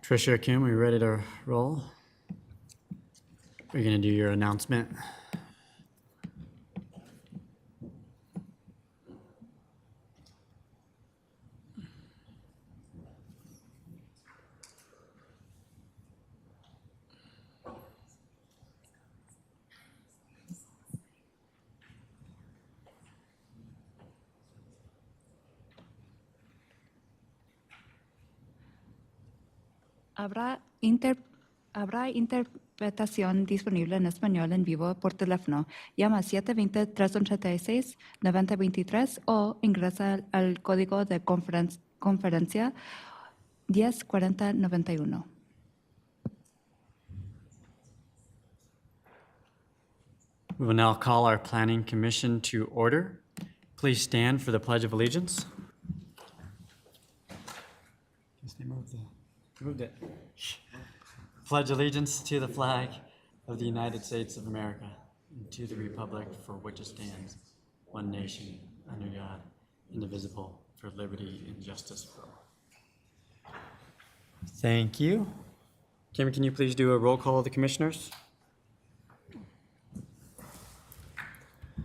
Tricia, Kim, are you ready to roll? We're going to do your announcement. Habrá interpretación disponible en español en vivo por teléfono. Llama 720-386-9023 o ingresa al código de conferencia 104091. We will now call our Planning Commission to order. Please stand for the Pledge of Allegiance. They moved it. Pledge allegiance to the flag of the United States of America and to the republic for which it stands, one nation, under God, indivisible, for liberty and justice for all. Thank you. Kim, can you please do a roll call of the commissioners?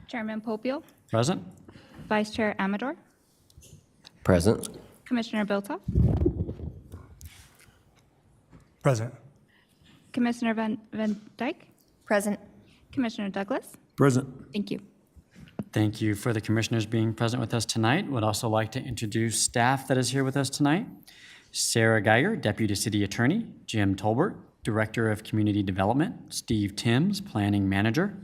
Chairman Popio, Present. Vice Chair Amador, Present. Commissioner Biltoff, Present. Commissioner Van Dyke, Present. Commissioner Douglas. Present. Thank you. Thank you for the commissioners being present with us tonight. Would also like to introduce staff that is here with us tonight. Sarah Geiger, Deputy City Attorney, Jim Tolbert, Director of Community Development, Steve Timms, Planning Manager,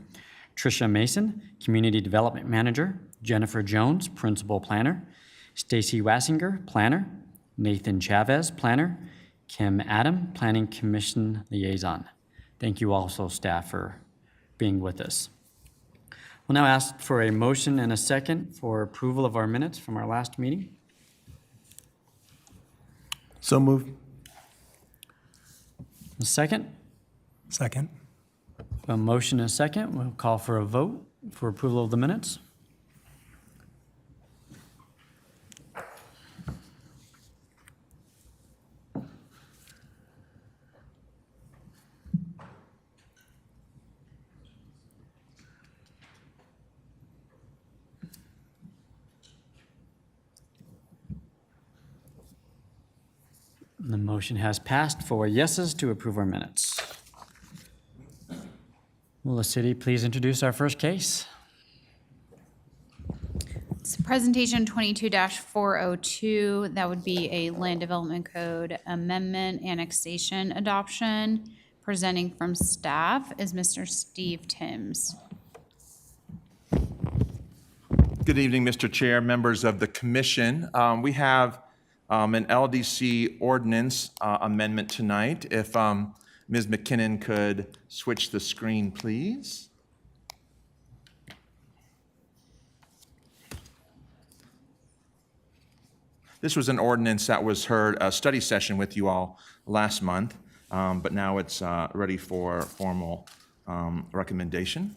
Tricia Mason, Community Development Manager, Jennifer Jones, Principal Planner, Stacy Wassinger, Planner, Nathan Chavez, Planner, Kim Adam, Planning Commission Liaison. Thank you also, staff, for being with us. We'll now ask for a motion and a second for approval of our minutes from our last meeting. So moved. A second? Second. A motion and a second. We'll call for a vote for approval of the minutes. The motion has passed 4 yeses to approve our minutes. Will the city please introduce our first case? It's presentation 22-402. That would be a land development code amendment annexation adoption. Presenting from staff is Mr. Steve Timms. Good evening, Mr. Chair, members of the commission. We have an LDC ordinance amendment tonight. If Ms. McKinnon could switch the screen, please. This was an ordinance that was heard, a study session with you all last month, but now it's ready for formal recommendation.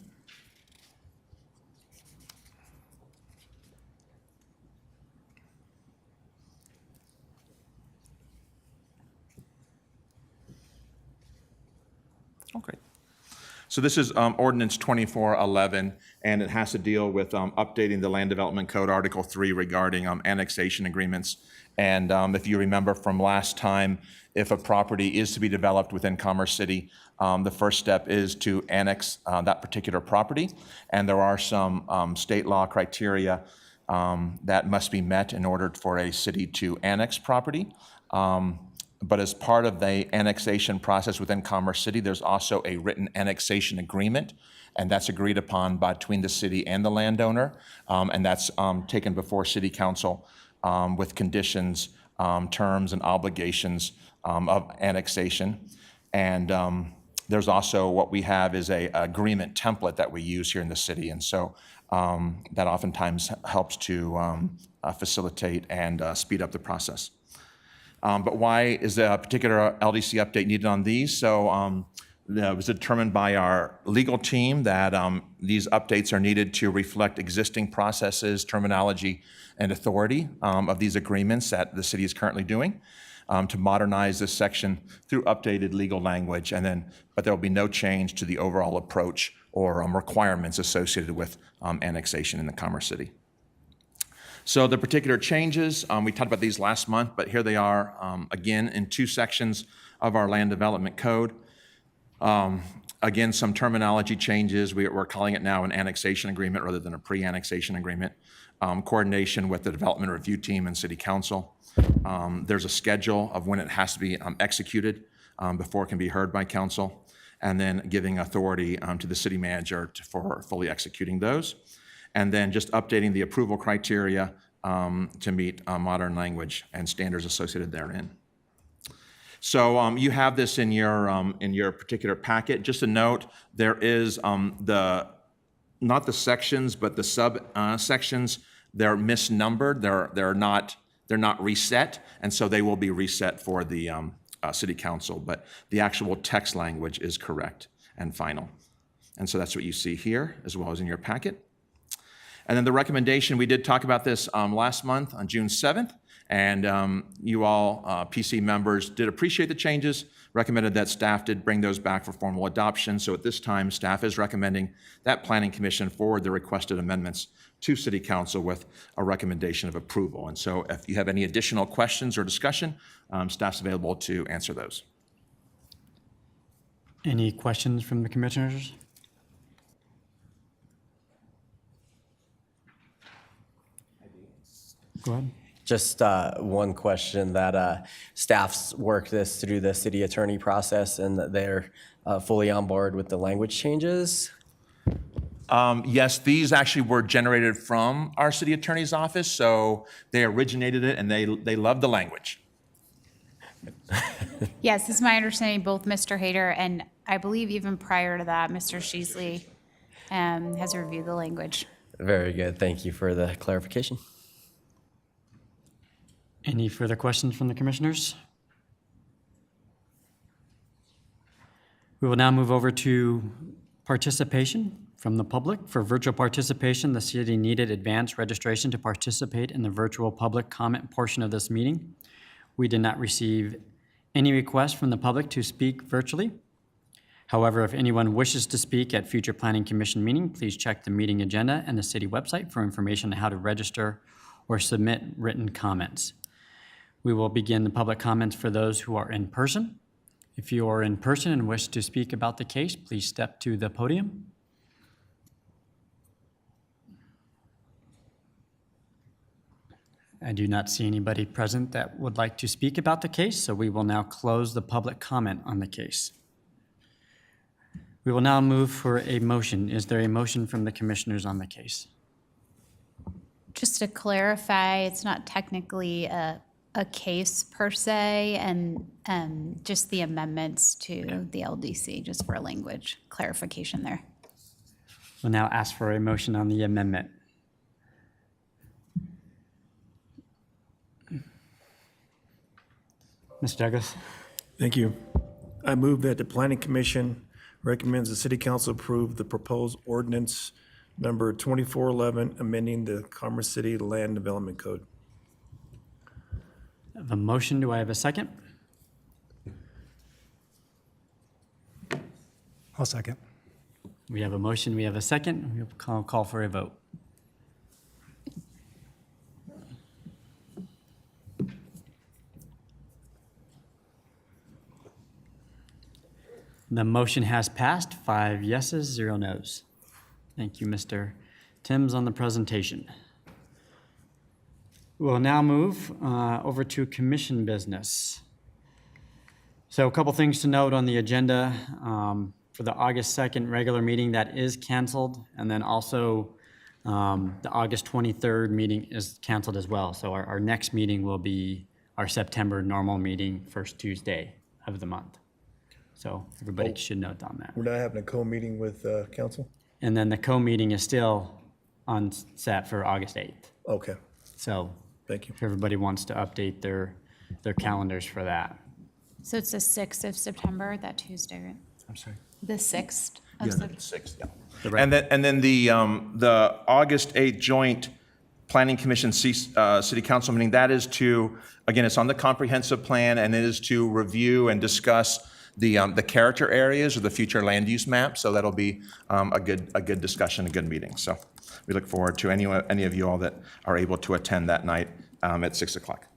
Okay. So this is Ordinance 2411, and it has to deal with updating the Land Development Code, Article 3, regarding annexation agreements. And if you remember from last time, if a property is to be developed within Commerce City, the first step is to annex that particular property. And there are some state law criteria that must be met in order for a city to annex property. But as part of the annexation process within Commerce City, there's also a written annexation agreement, and that's agreed upon between the city and the landowner, and that's taken before City Council with conditions, terms, and obligations of annexation. And there's also what we have is a agreement template that we use here in the city, and so that oftentimes helps to facilitate and speed up the process. But why is a particular LDC update needed on these? So it was determined by our legal team that these updates are needed to reflect existing processes, terminology, and authority of these agreements that the city is currently doing. to modernize this section through updated legal language, but there will be no change to the overall approach or requirements associated with annexation in the Commerce City. So the particular changes, we talked about these last month, but here they are again in two sections of our Land Development Code. Again, some terminology changes. We're calling it now an annexation agreement rather than a pre-annexation agreement. Coordination with the Development Review Team and City Council. There's a schedule of when it has to be executed before it can be heard by council, and then giving authority to the city manager for fully executing those. And then just updating the approval criteria to meet modern language and standards associated therein. So you have this in your particular packet. Just a note, there is not the sections, but the sections. They're misnumbered. They're not reset, and so they will be reset for the City Council. But the actual text language is correct and final, and so that's what you see here as well as in your packet. And then the recommendation, we did talk about this last month on June 7th. And you all, PC members, did appreciate the changes, recommended that staff did bring those back for formal adoption. So at this time, staff is recommending that Planning Commission forward the requested amendments to City Council with a recommendation of approval. And so if you have any additional questions or discussion, staff's available to answer those. Any questions from the commissioners? Go ahead. Just one question that staff's worked this through the city attorney process and that they're fully on board with the language changes. Yes, these actually were generated from our city attorney's office, so they originated it and they love the language. Yes, it's my understanding both Mr. Hayter and I believe even prior to that, Mr. Sheasley has reviewed the language. Very good. Thank you for the clarification. Any further questions from the commissioners? We will now move over to participation from the public. For virtual participation, the city needed advance registration to participate in the virtual public comment portion of this meeting. We did not receive any requests from the public to speak virtually. However, if anyone wishes to speak at future Planning Commission meeting, please check the meeting agenda and the city website for information on how to register or submit written comments. We will begin the public comments for those who are in person. If you are in person and wish to speak about the case, please step to the podium. I do not see anybody present that would like to speak about the case, so we will now close the public comment on the case. We will now move for a motion. Is there a motion from the commissioners on the case? Just to clarify, it's not technically a case per se, and just the amendments to the LDC, just for language clarification there. We'll now ask for a motion on the amendment. Mr. Douglas? Thank you. I move that the Planning Commission recommends the City Council approve the proposed ordinance number 2411, amending the Commerce City Land Development Code. I have a motion. Do I have a second? I'll second. We have a motion. We have a second. We will call for a vote. The motion has passed, 5 yeses, 0 nos. Thank you, Mr. Timms, on the presentation. We'll now move over to commission business. So a couple things to note on the agenda for the August 2nd regular meeting that is canceled, and then also the August 23rd meeting is canceled as well. So our next meeting will be our September normal meeting, first Tuesday of the month. So everybody should note on that. We're not having a co-meeting with council? And then the co-meeting is still on set for August 8th. Okay, So thank you. if everybody wants to update their calendars for that. So it's the 6th of September, that Tuesday, right? I'm sorry. The 6th of September. 6th, yeah. And then the August 8th joint Planning Commission City Council meeting. That is to, again, it's on the comprehensive plan, and it is to review and discuss the character areas or the future land use map. So that'll be a good discussion, a good meeting. So we look forward to any of you all that are able to attend that night at 6 o'clock.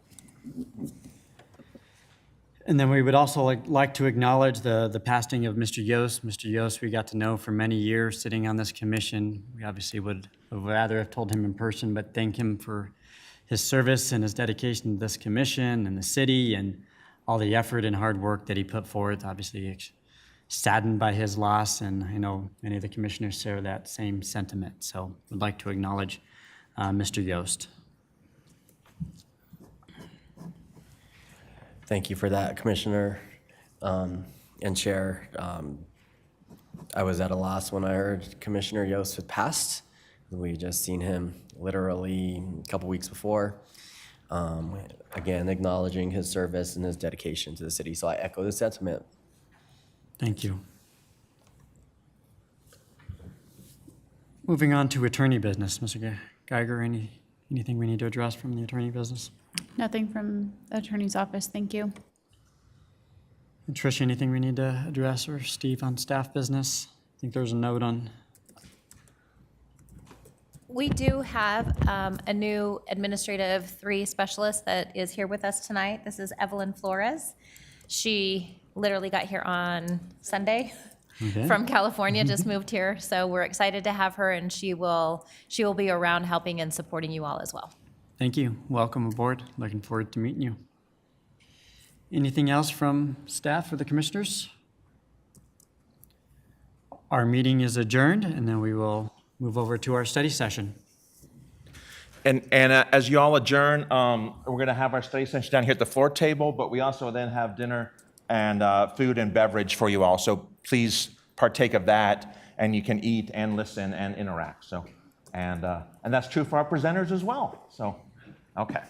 And then we would also like to acknowledge the passing of Mr. Yost. Mr. Yost, we got to know for many years sitting on this commission. We obviously would rather have told him in person, but thank him for his service and his dedication to this commission and the city and all the effort and hard work that he put forth. Obviously saddened by his loss, and I know many of the commissioners share that same sentiment. So we'd like to acknowledge Mr. Yost. Thank you for that, Commissioner and Chair. I was at a loss when I heard Commissioner Yost had passed. We just seen him literally a couple weeks before. Again, acknowledging his service and his dedication to the city. So I echo the sentiment. Thank you. Moving on to attorney business, Mr. Geiger, anything we need to address from the attorney business? Nothing from the attorney's office, thank you. And Tricia, anything we need to address, or Steve on staff business? I think there's a note on. We do have a new administrative 3 specialist that is here with us tonight. This is Evelyn Flores. She literally got here on Sunday Okay. from California, just moved here. So we're excited to have her, and she will be around helping and supporting you all as well. Thank you. Welcome aboard. Looking forward to meeting you. Anything else from staff or the commissioners? Our meeting is adjourned, and then we will move over to our study session. And as you all adjourn, we're going to have our study session down here at the floor table, but we also then have dinner and food and beverage for you all. So please partake of that, and you can eat and listen and interact. So, and that's true for our presenters as well. So, okay.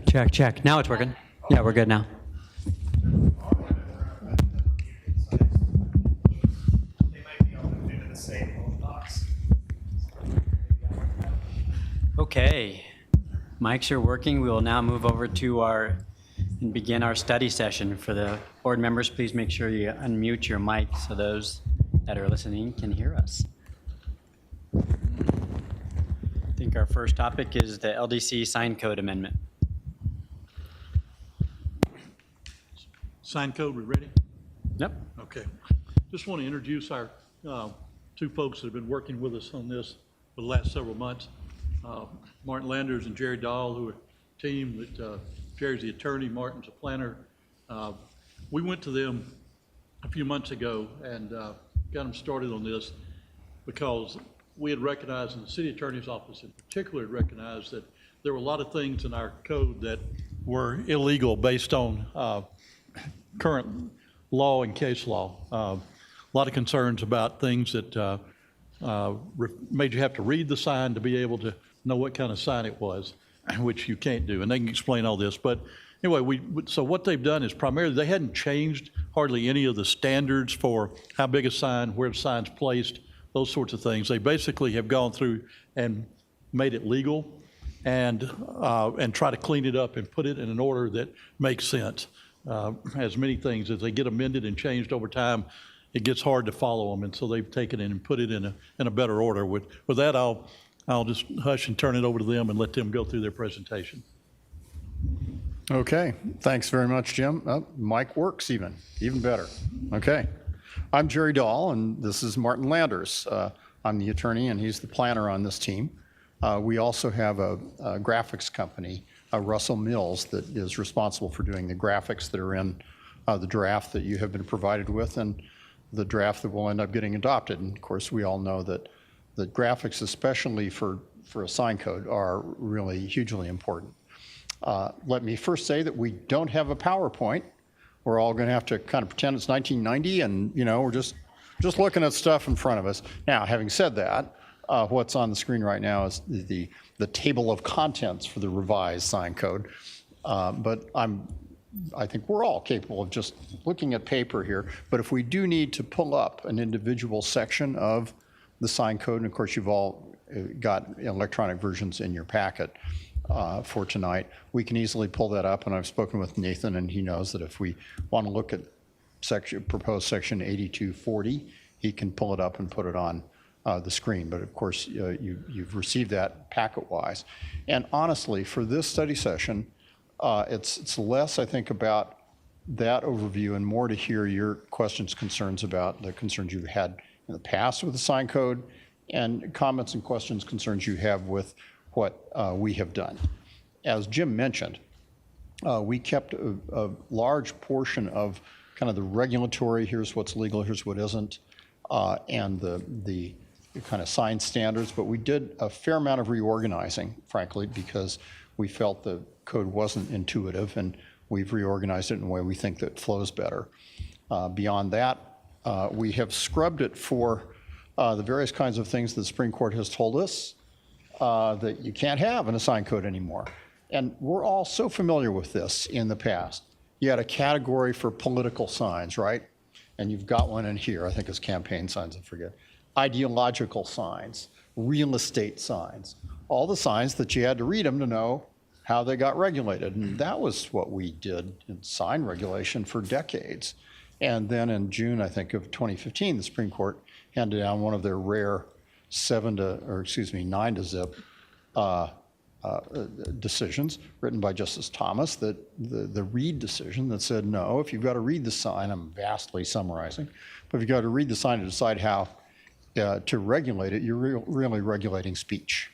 Check, check. Now it's working. Yeah, we're good now. Okay, mics are working. We will now move over to and begin our study session. For the board members, please make sure you unmute your mic so those that are listening can hear us. I think our first topic is the LDC sign code amendment. Sign code, we ready? Yep. Okay. Just want to introduce our two folks that have been working with us on this for the last several months. Martin Landers and Jerry Dahl, who are a team that Jerry's the attorney, Martin's a planner. We went to them a few months ago and got them started on this because we had recognized, and the city attorney's office in particular had recognized, that there were a lot of things in our code that were illegal based on current law and case law. A lot of concerns about things that made you have to read the sign to be able to know what kind of sign it was, which you can't do, and they can explain all this. But anyway, so what they've done is primarily they hadn't changed hardly any of the standards for how big a sign, where the sign's placed, those sorts of things. They basically have gone through and made it legal and try to clean it up and put it in an order that makes sense. As many things, as they get amended and changed over time, it gets hard to follow them, and so they've taken it and put it in a better order. With that, I'll just hush and turn it over to them and let them go through their presentation. Okay, thanks very much, Jim. Mic works even better. Okay, I'm Jerry Dahl, and this is Martin Landers. I'm the attorney, and he's the planner on this team. We also have a graphics company, Russell Mills, that is responsible for doing the graphics that are in the draft that you have been provided with and the draft that will end up getting adopted. And of course, we all know that the graphics, especially for a sign code, are really hugely important. Let me first say that we don't have a PowerPoint. We're all going to have to kind of pretend it's 1990 and, we're just looking at stuff in front of us. Now, having said that, what's on the screen right now is the table of contents for the revised sign code. But I think we're all capable of just looking at paper here. But if we do need to pull up an individual section of the sign code, and of course you've all got electronic versions in your packet for tonight, we can easily pull that up. And I've spoken with Nathan, and he knows that if we want to look at proposed section 8240, he can pull it up and put it on the screen. But of course, you've received that packet-wise. And honestly, for this study session, it's less, I think, about that overview and more to hear your questions, concerns about the concerns you've had in the past with the sign code and comments and questions, concerns you have with what we have done. As Jim mentioned, we kept a large portion of kind of the regulatory, here's what's legal, here's what isn't, and the kind of sign standards, but we did a fair amount of reorganizing, frankly, because we felt the code wasn't intuitive, and we've reorganized it in a way we think that flows better. Beyond that, we have scrubbed it for the various kinds of things the Supreme Court has told us that you can't have in a sign code anymore. And we're all so familiar with this in the past. You had a category for political signs, right? And you've got one in here, I think it's campaign signs, I forget. Ideological signs, real estate signs, all the signs that you had to read them to know how they got regulated. And that was what we did in sign regulation for decades. And then in June, I think, of 2015, the Supreme Court handed down one of their rare 9 to zip decisions written by Justice Thomas, that the Reed decision that said, no, if you've got to read the sign, I'm vastly summarizing, but if you've got to read the sign to decide how to regulate it, you're really regulating speech.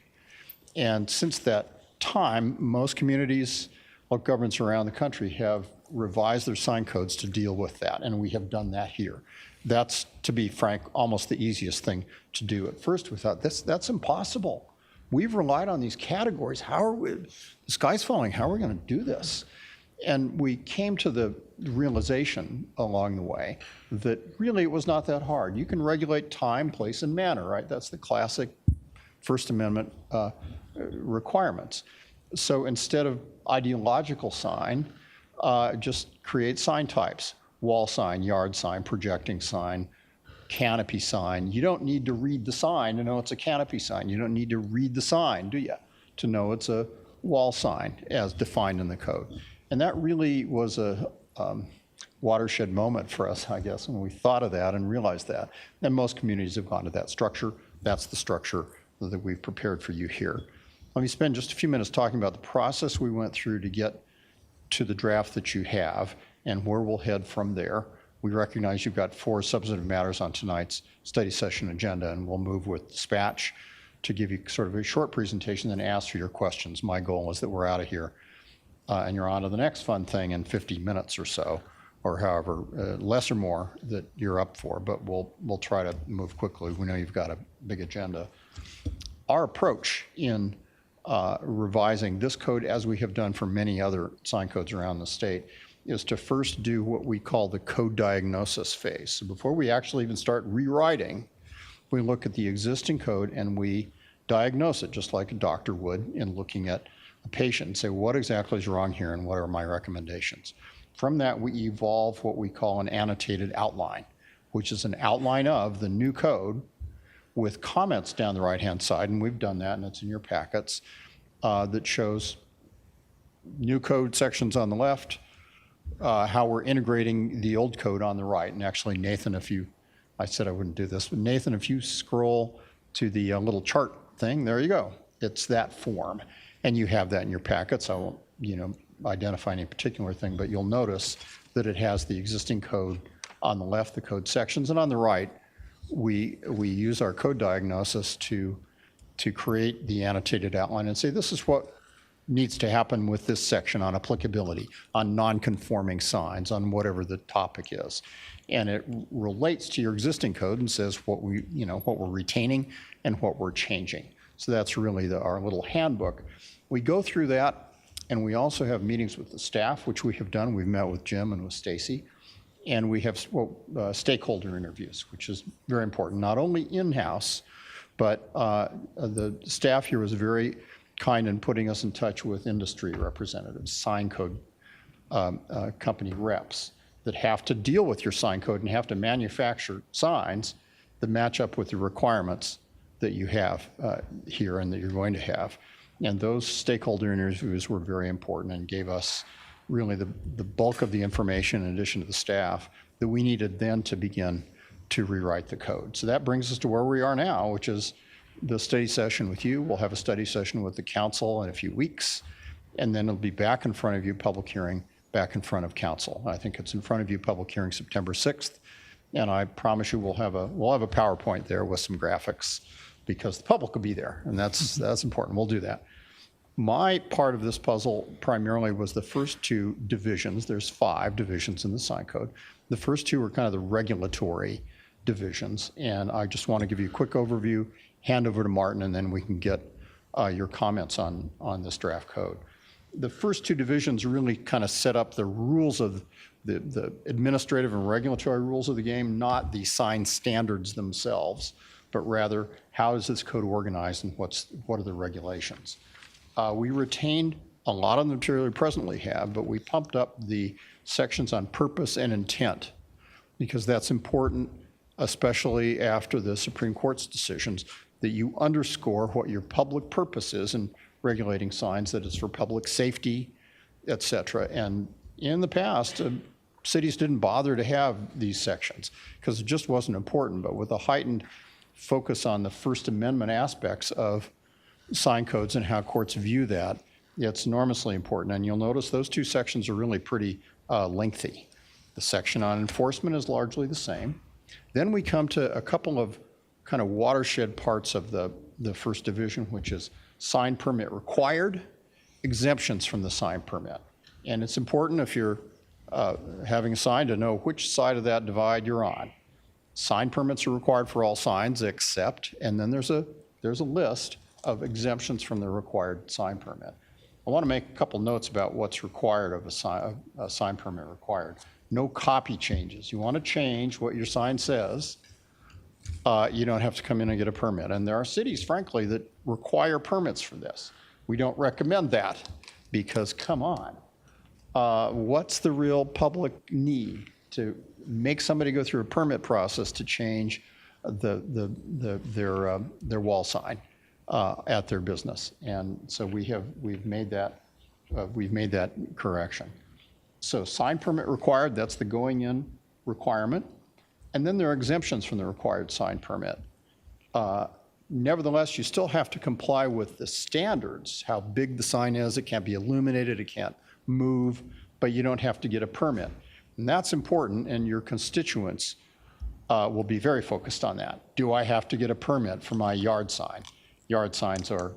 And since that time, most communities, local governments around the country have revised their sign codes to deal with that, and we have done that here. That's, to be frank, almost the easiest thing to do. At first, we thought, that's impossible. We've relied on these categories. The sky's falling. How are we going to do this? And we came to the realization along the way that really it was not that hard. You can regulate time, place, and manner, right? That's the classic First Amendment requirements. So instead of ideological sign, just create sign types: wall sign, yard sign, projecting sign, canopy sign. You don't need to read the sign to know it's a canopy sign. You don't need to read the sign, do you, to know it's a wall sign as defined in the code. And that really was a watershed moment for us, I guess, when we thought of that and realized that. And most communities have gone to that structure. That's the structure that we've prepared for you here. Let me spend just a few minutes talking about the process we went through to get to the draft that you have and where we'll head from there. We recognize you've got 4 substantive matters on tonight's study session agenda, and we'll move with dispatch to give you sort of a short presentation and ask for your questions. My goal is that we're out of here and you're on to the next fun thing in 50 minutes or so, or however, less or more that you're up for, but we'll try to move quickly. We know you've got a big agenda. Our approach in revising this code, as we have done for many other sign codes around the state, is to first do what we call the code diagnosis phase. So before we actually even start rewriting, we look at the existing code and we diagnose it just like a doctor would in looking at a patient and say, what exactly is wrong here and what are my recommendations? From that, we evolve what we call an annotated outline, which is an outline of the new code with comments down the right-hand side, and we've done that, and it's in your packets, that shows new code sections on the left, how we're integrating the old code on the right. And actually, Nathan, I said I wouldn't do this, but Nathan, if you scroll to the little chart thing, there you go. It's that form, and you have that in your packets. I won't, identify any particular thing, but you'll notice that it has the existing code on the left, the code sections, and on the right, we use our code diagnosis to create the annotated outline and say, this is what needs to happen with this section on applicability, on non-conforming signs, on whatever the topic is. And it relates to your existing code and says what we're retaining and what we're changing. So that's really our little handbook. We go through that, and we also have meetings with the staff, which we have done. We've met with Jim and with Stacy. And we have stakeholder interviews, which is very important, not only in-house, but the staff here was very kind in putting us in touch with industry representatives, sign code company reps that have to deal with your sign code and have to manufacture signs that match up with the requirements that you have here and that you're going to have. And those stakeholder interviews were very important and gave us really the bulk of the information, in addition to the staff, that we needed then to begin to rewrite the code. So that brings us to where we are now, which is the study session with you. We'll have a study session with the council in a few weeks, and then it'll be back in front of you, public hearing, back in front of council. I think it's in front of you, public hearing September 6th, and I promise you we'll have a PowerPoint there with some graphics, because the public will be there, and that's important. We'll do that. My part of this puzzle primarily was the first 2 divisions. There's 5 divisions in the sign code. The first 2 are kind of the regulatory divisions, and I just want to give you a quick overview, hand over to Martin, and then we can get your comments on this draft code. The first 2 divisions really kind of set up the rules of the administrative and regulatory rules of the game, not the sign standards themselves, but rather how is this code organized and what are the regulations. We retained a lot of the material we presently have, but we pumped up the sections on purpose and intent, because that's important, especially after the Supreme Court's decisions, that you underscore what your public purpose is in regulating signs, that it's for public safety, et cetera. And in the past, cities didn't bother to have these sections because it just wasn't important. But with a heightened focus on the First Amendment aspects of sign codes and how courts view that, it's enormously important. And you'll notice those 2 sections are really pretty lengthy. The section on enforcement is largely the same. Then we come to a couple of kind of watershed parts of the first division, which is sign permit required, exemptions from the sign permit. And it's important if you're having a sign to know which side of that divide you're on. Sign permits are required for all signs except, and then there's a list of exemptions from the required sign permit. I want to make a couple notes about what's required of a sign permit required. No copy changes. You want to change what your sign says, you don't have to come in and get a permit. And there are cities, frankly, that require permits for this. We don't recommend that because, come on, what's the real public need to make somebody go through a permit process to change their wall sign at their business? And so we've made that correction. So sign permit required, that's the going in requirement. And then there are exemptions from the required sign permit. Nevertheless, you still have to comply with the standards, how big the sign is. It can't be illuminated, it can't move, but you don't have to get a permit. And that's important, and your constituents will be very focused on that. Do I have to get a permit for my yard sign? Yard signs are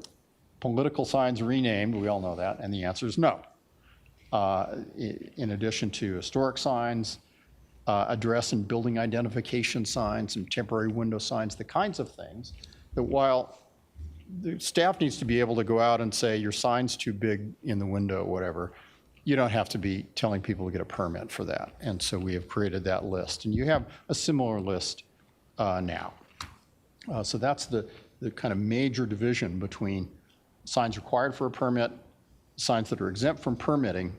political signs renamed, we all know that, and the answer is no. In addition to historic signs, address and building identification signs and temporary window signs, the kinds of things that while the staff needs to be able to go out and say your sign's too big in the window, whatever, you don't have to be telling people to get a permit for that. And so we have created that list. And you have a similar list now. So that's the kind of major division between signs required for a permit, signs that are exempt from permitting,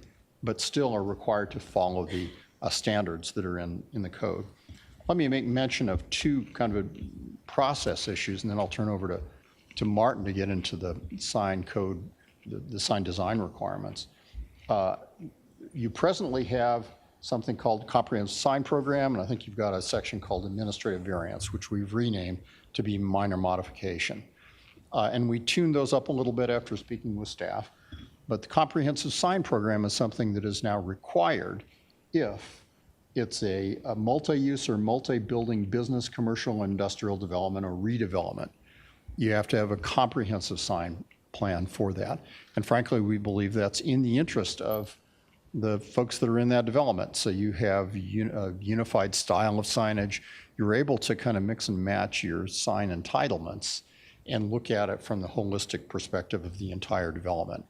but still are required to follow the standards that are in the code. Let me make mention of two kind of process issues, and then I'll turn over to Martin to get into the sign code, the sign design requirements. You presently have something called Comprehensive Sign Program, and I think you've got a section called Administrative Variance, which we've renamed to be Minor Modification. And we tuned those up a little bit after speaking with staff. But the Comprehensive Sign Program is something that is now required if it's a multi-use or multi-building business, commercial, industrial development, or redevelopment. You have to have a comprehensive sign plan for that. And frankly, we believe that's in the interest of the folks that are in that development. So you have a unified style of signage. You're able to kind of mix and match your sign entitlements and look at it from the holistic perspective of the entire development.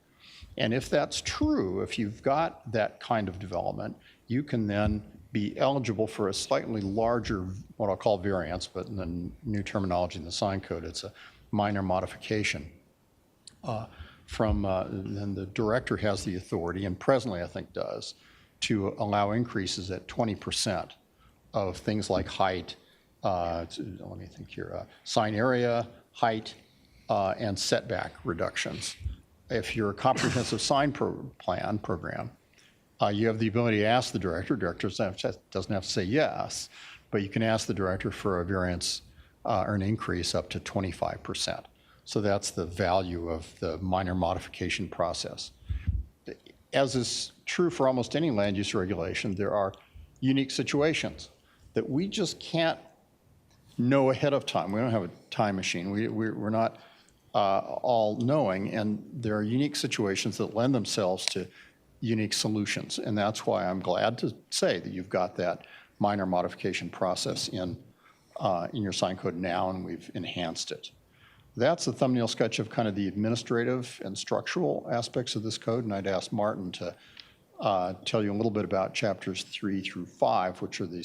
And if that's true, if you've got that kind of development, you can then be eligible for a slightly larger, what I'll call variance, but in the new terminology in the sign code, it's a minor modification. Then the director has the authority, and presently I think does, to allow increases at 20% of things like height, let me think here, sign area, height, and setback reductions. If you're a comprehensive sign program, you have the ability to ask the director. Director doesn't have to say yes, but you can ask the director for a variance or an increase up to 25%. So that's the value of the minor modification process. As is true for almost any land use regulation, there are unique situations that we just can't know ahead of time. We don't have a time machine. We're not all knowing, and there are unique situations that lend themselves to unique solutions. And that's why I'm glad to say that you've got that minor modification process in your sign code now, and we've enhanced it. That's a thumbnail sketch of kind of the administrative and structural aspects of this code, and I'd ask Martin to tell you a little bit about chapters 3 through 5, which are the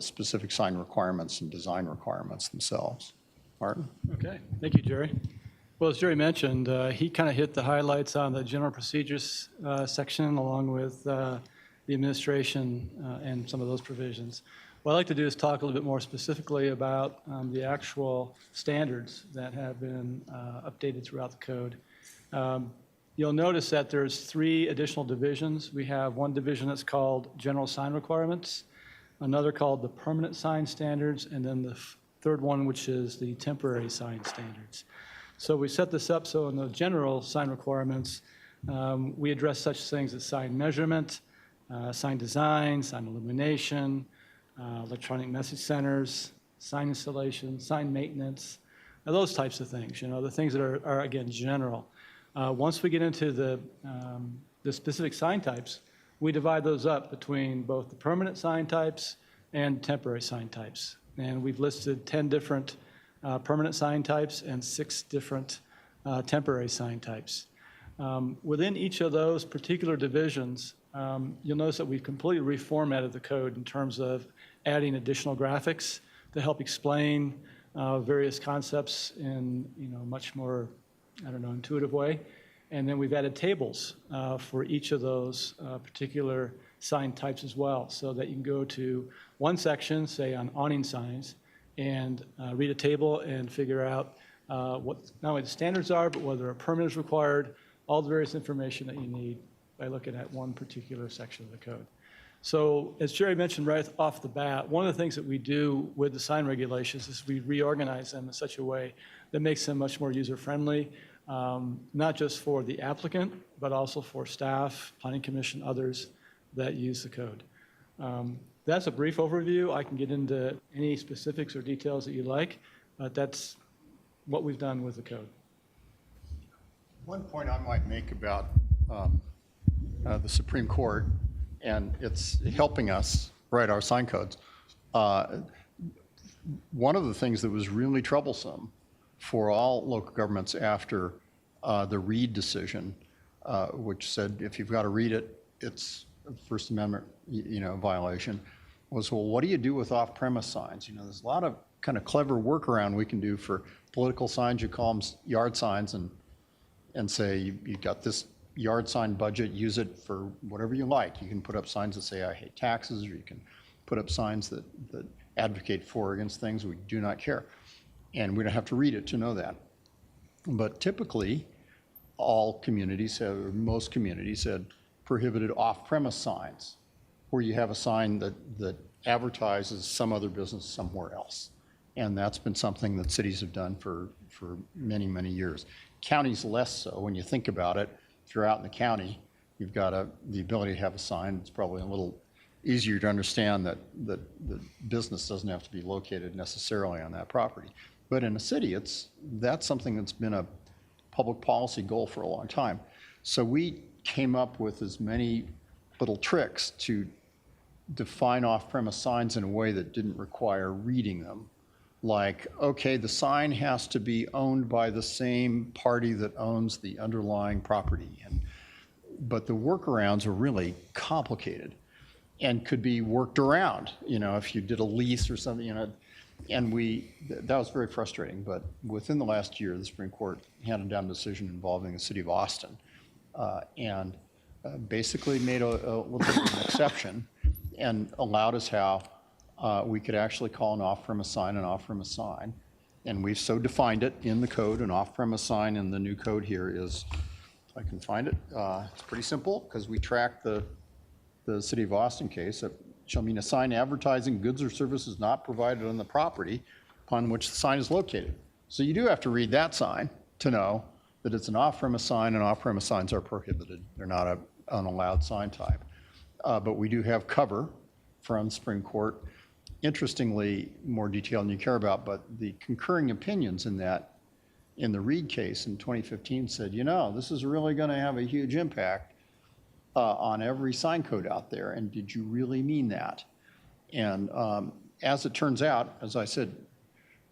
specific sign requirements and design requirements themselves. Martin? Okay, thank you, Jerry. Well, as Jerry mentioned, he kind of hit the highlights on the general procedures section along with the administration and some of those provisions. What I'd like to do is talk a little bit more specifically about the actual standards that have been updated throughout the code. You'll notice that there's 3 additional divisions. We have one division that's called General Sign Requirements, another called the Permanent Sign Standards, and then the third one, which is the Temporary Sign Standards. So we set this up so in the general sign requirements, we address such things as sign measurement, sign design, sign illumination, electronic message centers, sign installation, sign maintenance, those types of things, the things that are again, general. Once we get into the specific sign types, we divide those up between both the permanent sign types and temporary sign types. And we've listed 10 different permanent sign types and 6 different temporary sign types. Within each of those particular divisions, you'll notice that we've completely reformatted the code in terms of adding additional graphics to help explain various concepts in much more intuitive way. And then we've added tables for each of those particular sign types as well, so that you can go to one section, say on awning signs, and read a table and figure out what not only the standards are, but whether a permit is required, all the various information that you need by looking at one particular section of the code. So as Jerry mentioned right off the bat, one of the things that we do with the sign regulations is we reorganize them in such a way that makes them much more user-friendly, not just for the applicant, but also for staff, planning commission, others that use the code. That's a brief overview. I can get into any specifics or details that you like, but that's what we've done with the code. One point I might make about the Supreme Court, and it's helping us write our sign codes. One of the things that was really troublesome for all local governments after the Reed decision, which said if you've got to read it, it's a First Amendment, violation, was, well, what do you do with off-premise signs? There's a lot of kind of clever workaround we can do for political signs. You call them yard signs and say you've got this yard sign budget, use it for whatever you like. You can put up signs that say I hate taxes, or you can put up signs that advocate for or against things. We do not care. And we don't have to read it to know that. But typically, all communities have, or most communities had prohibited off-premise signs, where you have a sign that advertises some other business somewhere else. And that's been something that cities have done for many, many years. Counties less so. When you think about it, if you're out in the county, you've got the ability to have a sign. It's probably a little easier to understand that the business doesn't have to be located necessarily on that property. But in a city, that's something that's been a public policy goal for a long time. So we came up with as many little tricks to define off-premise signs in a way that didn't require reading them. Like, okay, the sign has to be owned by the same party that owns the underlying property. But the workarounds are really complicated and could be worked around, if you did a lease or something, and that was very frustrating. But within the last year, the Supreme Court handed down a decision involving the city of Austin and basically made a little bit of an exception and allowed us how we could actually call an off-premise sign an off-premise sign. And we've so defined it in the code. An off-premise sign in the new code here is, if I can find it, it's pretty simple because we track the city of Austin case. It shall mean a sign advertising goods or services not provided on the property upon which the sign is located. So you do have to read that sign to know that it's an off-premise sign, and off-premise signs are prohibited. They're not an allowed sign type. But we do have cover from the Supreme Court. Interestingly, more detail than you care about, but the concurring opinions in the Reed case in 2015 said, this is really going to have a huge impact on every sign code out there. And did you really mean that? And as it turns out, as I said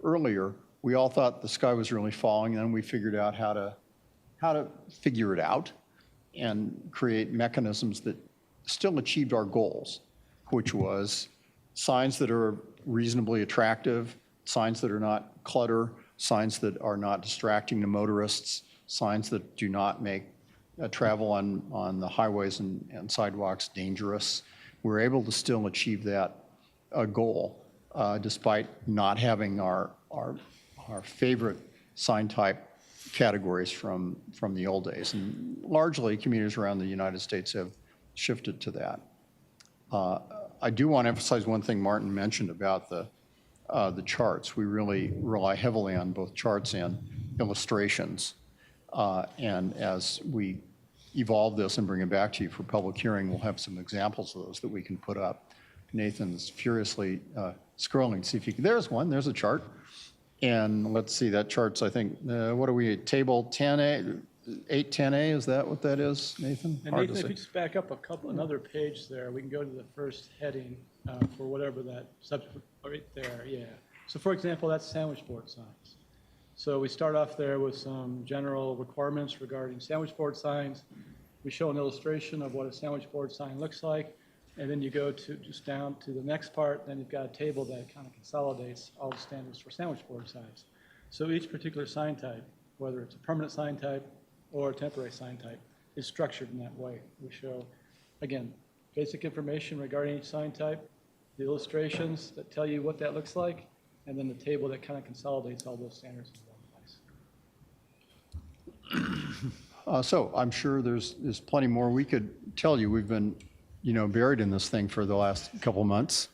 earlier, we all thought the sky was really falling, and then we figured out how to figure it out and create mechanisms that still achieved our goals, which was signs that are reasonably attractive, signs that are not clutter, signs that are not distracting to motorists, signs that do not make travel on the highways and sidewalks dangerous. We're able to still achieve that goal despite not having our favorite sign type categories from the old days. And largely, communities around the United States have shifted to that. I do want to emphasize one thing Martin mentioned about the charts. We really rely heavily on both charts and illustrations. And as we evolve this and bring it back to you for public hearing, we'll have some examples of those that we can put up. Nathan's furiously scrolling to see if he can. There's one. There's a chart. And let's see, that chart's, I think, what are we at? Table 10A, 810A, is that what that is, Nathan? And Hard Nathan, to if say. you just back up another page there, we can go to the first heading for whatever that subject, right there, yeah. So for example, that's sandwich board signs. So we start off there with some general requirements regarding sandwich board signs. We show an illustration of what a sandwich board sign looks like, and then you go to just down to the next part, then you've got a table that kind of consolidates all the standards for sandwich board signs. So each particular sign type whether it's a permanent sign type or a temporary sign type, is structured in that way. We show, again, basic information regarding each sign type, the illustrations that tell you what that looks like, and then the table that kind of consolidates all those standards in one place. So I'm sure there's plenty more we could tell you. We've been, buried in this thing for the last couple of months,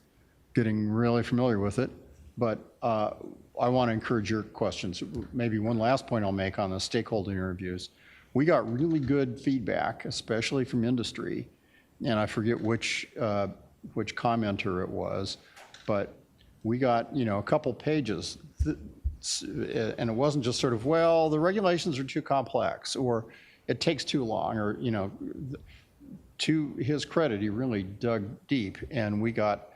getting really familiar with it. But I want to encourage your questions. Maybe one last point I'll make on the stakeholder interviews. We got really good feedback, especially from industry, and I forget which commenter it was, but we got, a couple pages, and it wasn't just sort of, well, the regulations are too complex, or it takes too long, or, to his credit, he really dug deep, and we got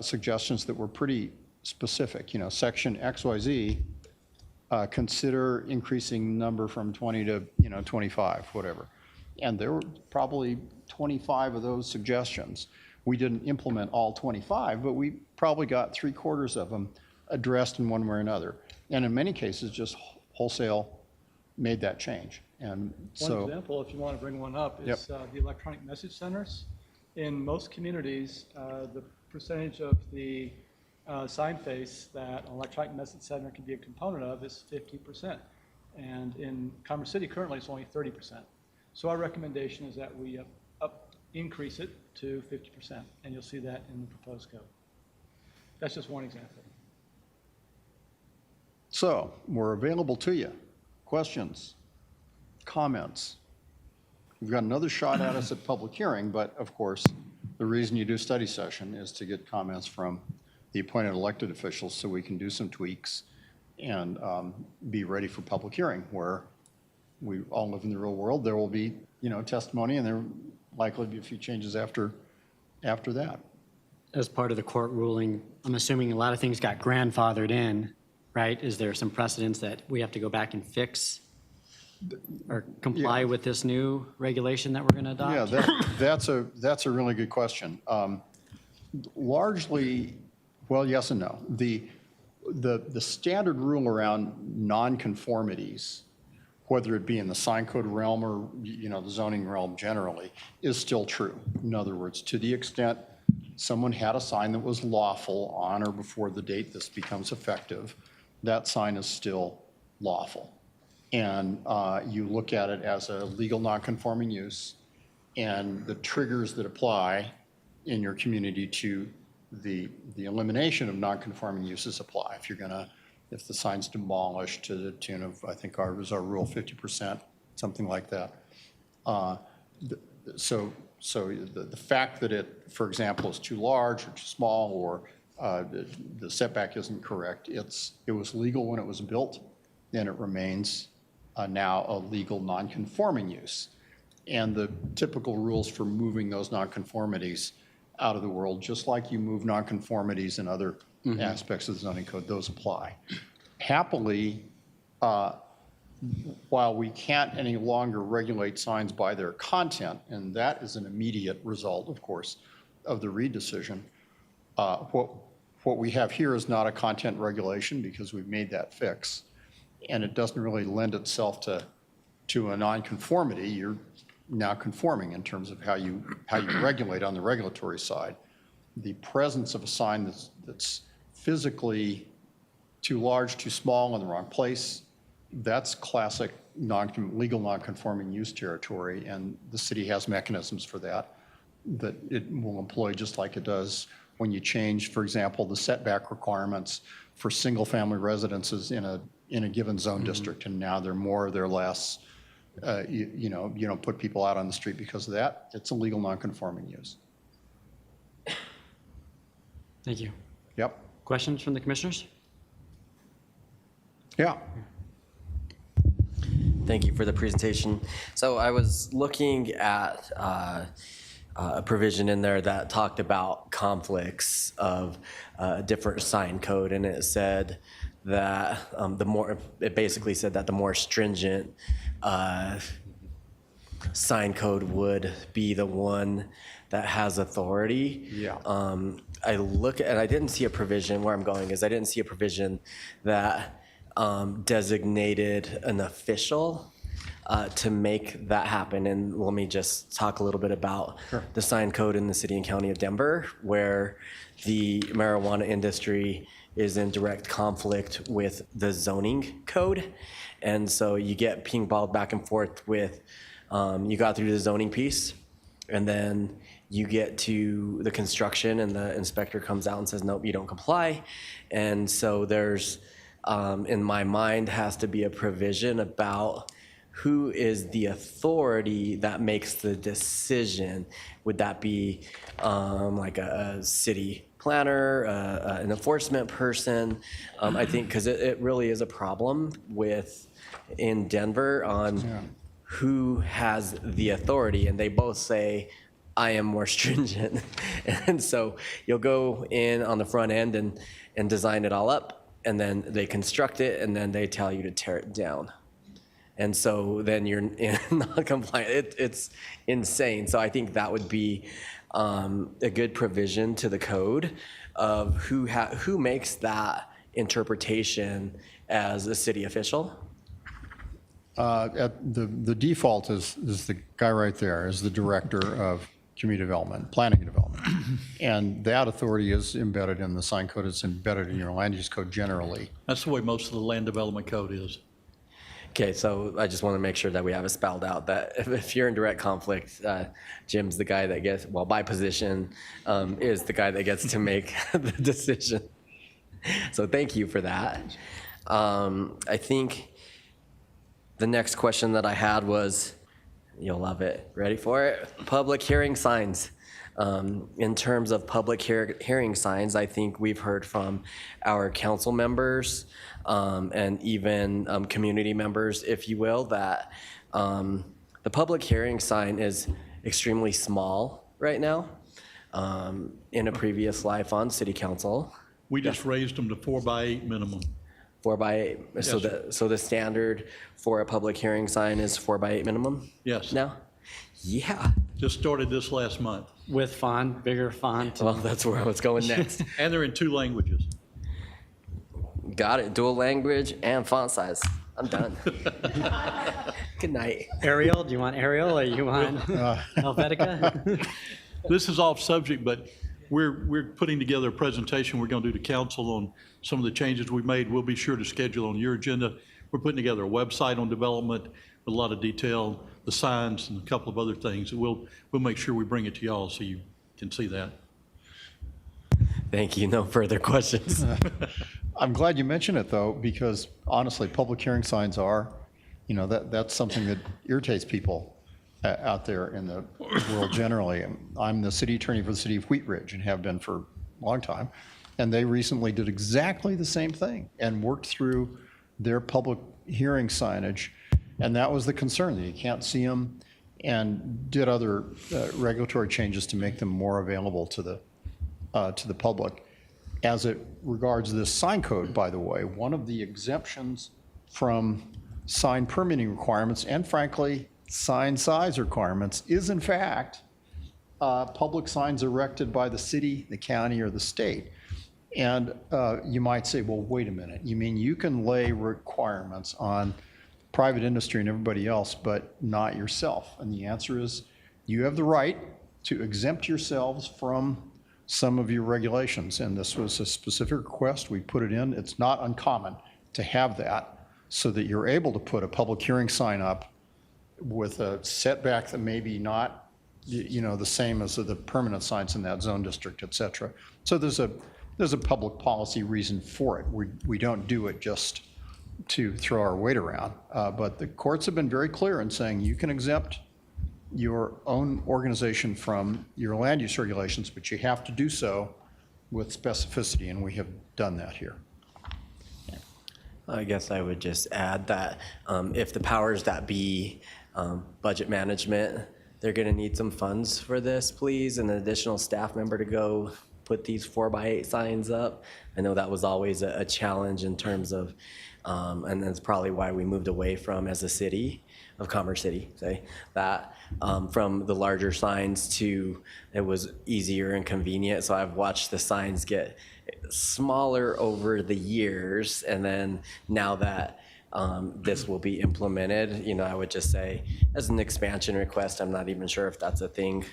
suggestions that were pretty specific. Section XYZ, consider increasing number from 20 to 25, whatever. And there were probably 25 of those suggestions. We didn't implement all 25, but we probably got 3/4 of them addressed in one way or another. And in many cases, just wholesale made that change. And so, One example, if you want to bring one up, is the electronic message centers. In most communities, the percentage of the sign face that an electronic message center can be a component of is 50%. And in Commerce City, currently, it's only 30%. So our recommendation is that we increase it to 50%, and you'll see that in the proposed code. That's just one example. so we're available to you. Questions, comments? We've got another shot at us at public hearing, but of course, the reason you do study session is to get comments from the appointed elected officials so we can do some tweaks and be ready for public hearing, where we all live in the real world. There will be, testimony, and there will likely be a few changes after that. As part of the court ruling, I'm assuming a lot of things got grandfathered in, right? Is there some precedence that we have to go back and fix or comply with this new regulation that we're going to adopt? Yeah, that's a really good question. Largely, well, yes and no. The standard rule around nonconformities, whether it be in the sign code realm or, the zoning realm generally, is still true. In other words, to the extent someone had a sign that was lawful on or before the date this becomes effective, that sign is still lawful. And you look at it as a legal nonconforming use, and the triggers that apply in your community to the elimination of nonconforming uses apply. If the sign's demolished to the tune of, I think our rule 50%, something like that. So the fact that it, for example, is too large or too small, or the setback isn't correct, it was legal when it was built, and it remains now a legal nonconforming use. And the typical rules for moving those nonconformities out of the world, just like you move nonconformities in other aspects of the zoning code, those apply. Happily, while we can't any longer regulate signs by their content, and that is an immediate result, of course, of the Reed decision, what we have here is not a content regulation because we've made that fix, and it doesn't really lend itself to a nonconformity. You're now conforming in terms of how you regulate on the regulatory side. The presence of a sign that's physically too large, too small, in the wrong place, that's classic legal nonconforming use territory, and the city has mechanisms for that it will employ, just like it does when you change, for example, the setback requirements for single-family residences in a given zone district, and now they're more or they're less. You don't put people out on the street because of that. It's a legal nonconforming use. Thank you. Yep. Questions from the commissioners? Yeah. Thank you for the presentation. So I was looking at a provision in there that talked about conflicts of different sign code, and it said that it basically said that the more stringent sign code would be the one that has authority. Yeah. I didn't see a provision, where I'm going is I didn't see a provision that designated an official to make that happen. And let me just talk a little bit about the sign code in the city and county of Denver, where the marijuana industry is in direct conflict with the zoning code. And so you get ping-ponged back and forth with, you got through the zoning piece, and then you get to the construction and the inspector comes out and says, nope, you don't comply. And so there's, in my mind, has to be a provision about who is the authority that makes the decision. Would that be like a city planner, an enforcement person? I think, because it really is a problem in Denver on who has the authority, and they both say, I am more stringent. And so you'll go in on the front end and design it all up, and then they construct it, and then they tell you to tear it down. And so then you're in non-compliant. It's insane. So I think that would be a good provision to the code of who makes that interpretation as a city official. The default is the guy right there, is the director of community development, planning and development. And that authority is embedded in the sign code. It's embedded in your land use code generally. That's the way most of the land development code is. Okay, so I just want to make sure that we have it spelled out that if you're in direct conflict, Jim's the guy that gets, well, by position, is the guy that gets to make the decision. So thank you for that. I think the next question that I had was, you'll love it, ready for it? Public hearing signs. In terms of public hearing signs, I think we've heard from our council members and even community members, if you will, that the public hearing sign is extremely small right now. In a previous life on city council, We just raised them to 4x8 minimum. 4x8. So Yes. the standard for a public hearing sign is 4x8 minimum Yes. now? Yeah. Just started this last month. With font, bigger font. Well, that's where I was going next. And they're in 2 languages. Got it. Dual language and font size. I'm done. Good night. Arial, do you want Arial or you want Helvetica? This is off subject, but we're putting together a presentation we're going to do to council on some of the changes we've made. We'll be sure to schedule on your agenda. We're putting together a website on development with a lot of detail, the signs and a couple of other things. We'll make sure we bring it to y'all so you can see that. Thank you. No further questions. I'm glad you mentioned it, though, because honestly, public hearing signs are, that's something that irritates people out there in the world generally. I'm the city attorney for the city of Wheat Ridge and have been for a long time. And they recently did exactly the same thing and worked through their public hearing signage. And that was the concern, that you can't see them, and did other regulatory changes to make them more available to the public. As it regards this sign code, by the way, one of the exemptions from sign permitting requirements and frankly, sign size requirements is in fact public signs erected by the city, the county, or the state. And you might say, well, wait a minute, you mean you can lay requirements on private industry and everybody else, but not yourself? And the answer is, you have the right to exempt yourselves from some of your regulations. And this was a specific request. We put it in. It's not uncommon to have that so that you're able to put a public hearing sign up with a setback that may be not, the same as the permanent signs in that zone district, et cetera. So there's a public policy reason for it. We don't do it just to throw our weight around. But the courts have been very clear in saying you can exempt your own organization from your land use regulations, but you have to do so with specificity, and we have done that here. I guess I would just add that if the powers that be, budget management, they're going to need some funds for this, please, and an additional staff member to go put these 4x8 signs up. I know that was always a challenge in terms of, and that's probably why we moved away from, as a city, of Commerce City, say, that, from the larger signs to, it was easier and convenient. So I've watched the signs get smaller over the years, and then now that this will be implemented, you know, I would just say, as an expansion request, I'm not even sure if that's a thing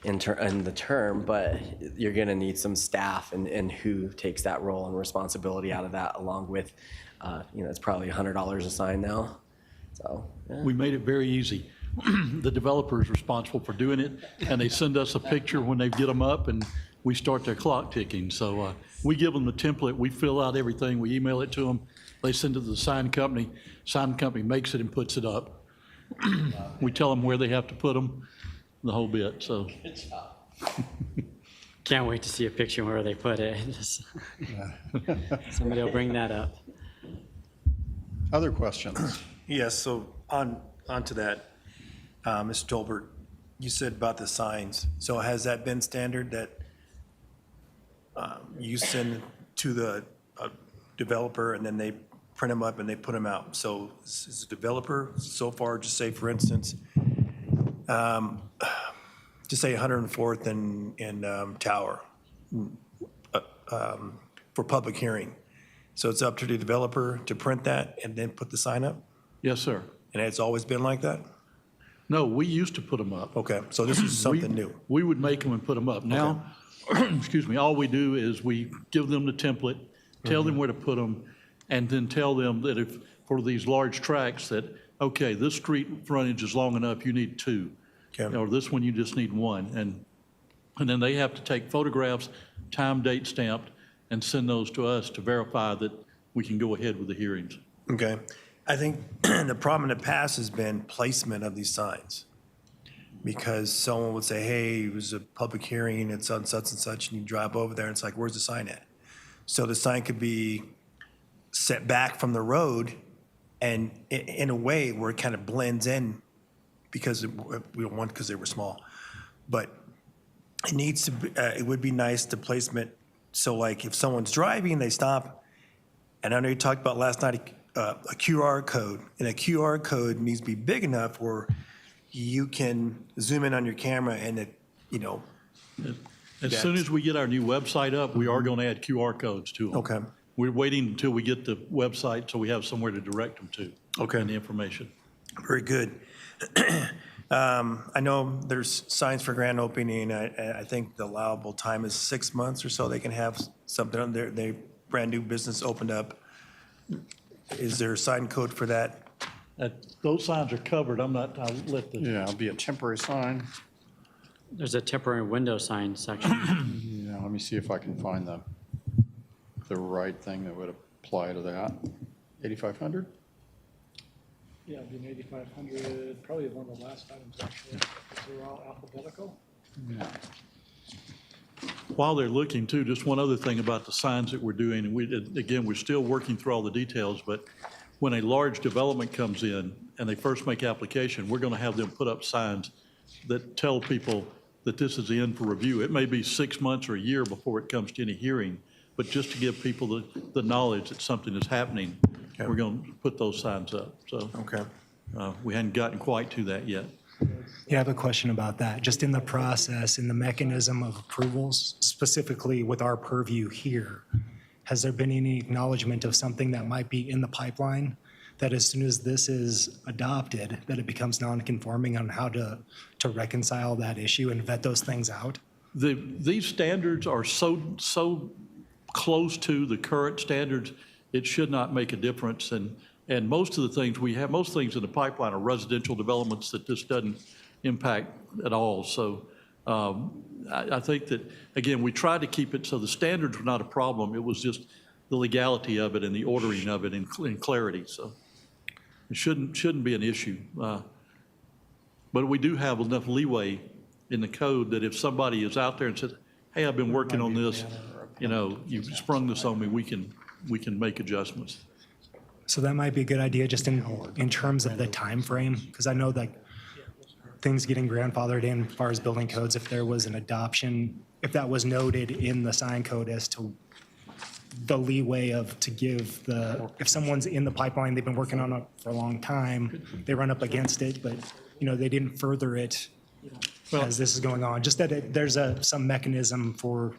in the term, but you're gonna need some staff and who takes that role and responsibility out of that, along with, you know, it's probably $100 a sign now, so. Yeah. We made it very easy. The developer is responsible for doing it, and they send us a picture when they get them up, and we start their clock ticking. So we give them the template, we fill out everything, we email it to them, they send it to the sign company makes it and puts it up. We tell them where they have to put them, the whole bit, so. Can't wait to see a picture where they put it. Somebody will bring that up. Other questions? Yes, so onto that, Mr. Tolbert, you said about the signs. So has that been standard that you send to the developer and then they print them up and they put them out? So is the developer so far, just say for instance, just say 104th and Tower for public hearing. So it's up to the developer to print that and then put the sign up? Yes, sir. And it's always been like that? No, we used to put them up. Okay, so this is something new. We would make them and put them up. Now, excuse me, all we do is we give them the template, tell them where to put them, and then tell them that if, for these large tracts, that, okay, this street frontage is long enough, you need 2. Okay. Or this one, you just need 1. And then they have to take photographs, time, date stamped, and send those to us to verify that we can go ahead with the hearings. Okay. I think the problem in the past has been placement of these signs. Because someone would say, hey, it was a public hearing, it's on such and such, and you drive over there, and it's like, where's the sign at? So the sign could be set back from the road, and in a way where it kind of blends in, because we don't want, because they were small. But it needs to be, it would be nice to placement, so like if someone's driving, they stop, and I know you talked about last night, a QR code, and a QR code needs to be big enough where you can zoom in on your camera and it, you know. As soon as we get our new website up, we are going to add QR codes to them. Okay. We're waiting until we get the website so we have somewhere to direct them to. Okay. And the information. Very good. I know there's signs for grand opening. I think the allowable time is 6 months or so. They can have something on their brand new business opened up. Is there a sign code for that? Those signs are covered. I'll let the. Yeah, it'll be a temporary sign. There's a temporary window sign section. Yeah, let me see if I can find the right thing that would apply to that. 8,500? Yeah, it'd be an 8,500, probably one of the last items, actually, because they're all alphabetical. Yeah. While they're looking too, just one other thing about the signs that we're doing, and again, we're still working through all the details, but when a large development comes in and they first make application, we're going to have them put up signs that tell people that this is in for review. It may be 6 months or a year before it comes to any hearing, but just to give people the knowledge that something is happening, Okay. we're going to put those signs up. So Okay. we hadn't gotten quite to that yet. Yeah, I have a question about that. Just in the process, in the mechanism of approvals, specifically with our purview here, has there been any acknowledgement of something that might be in the pipeline, that as soon as this is adopted, that it becomes non-conforming on how to reconcile that issue and vet those things out? These standards are so close to the current standards, it should not make a difference. And most of the things we have, most things in the pipeline are residential developments that this doesn't impact at all. So I think that, again, we tried to keep it so the standards were not a problem. It was just the legality of it and the ordering of it and clarity. So it shouldn't be an issue. But we do have enough leeway in the code that if somebody is out there and says, hey, I've been working on this, you know, you've sprung this on me, we can make adjustments. So that might be a good idea just in terms of the time frame, because I know that things getting grandfathered in as far as building codes, if there was an adoption, if that was noted in the sign code as to the leeway of, to give the, if someone's in the pipeline, they've been working on it for a long time, they run up against it, but, they didn't further it as this is going on, just that there's some mechanism for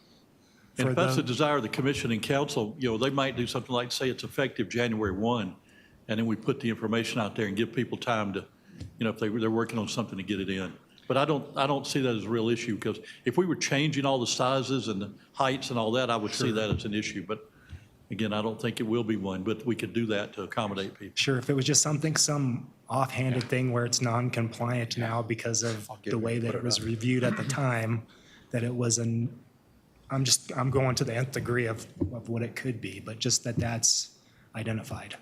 And if that's the the, desire of the commission and council, they might do something like, say it's effective January 1, and then we put the information out there and give people time to, if they're working on something to get it in. But I don't see that as a real issue, because if we were changing all the sizes and the heights and all that, I would see that as an issue. But again, I don't think it will be one, but we could do that to accommodate people. sure, if it was just some offhanded thing where it's non-compliant now because of the way that it was reviewed at the time, that it was I'm going to the nth degree of what it could be, but just that's identified.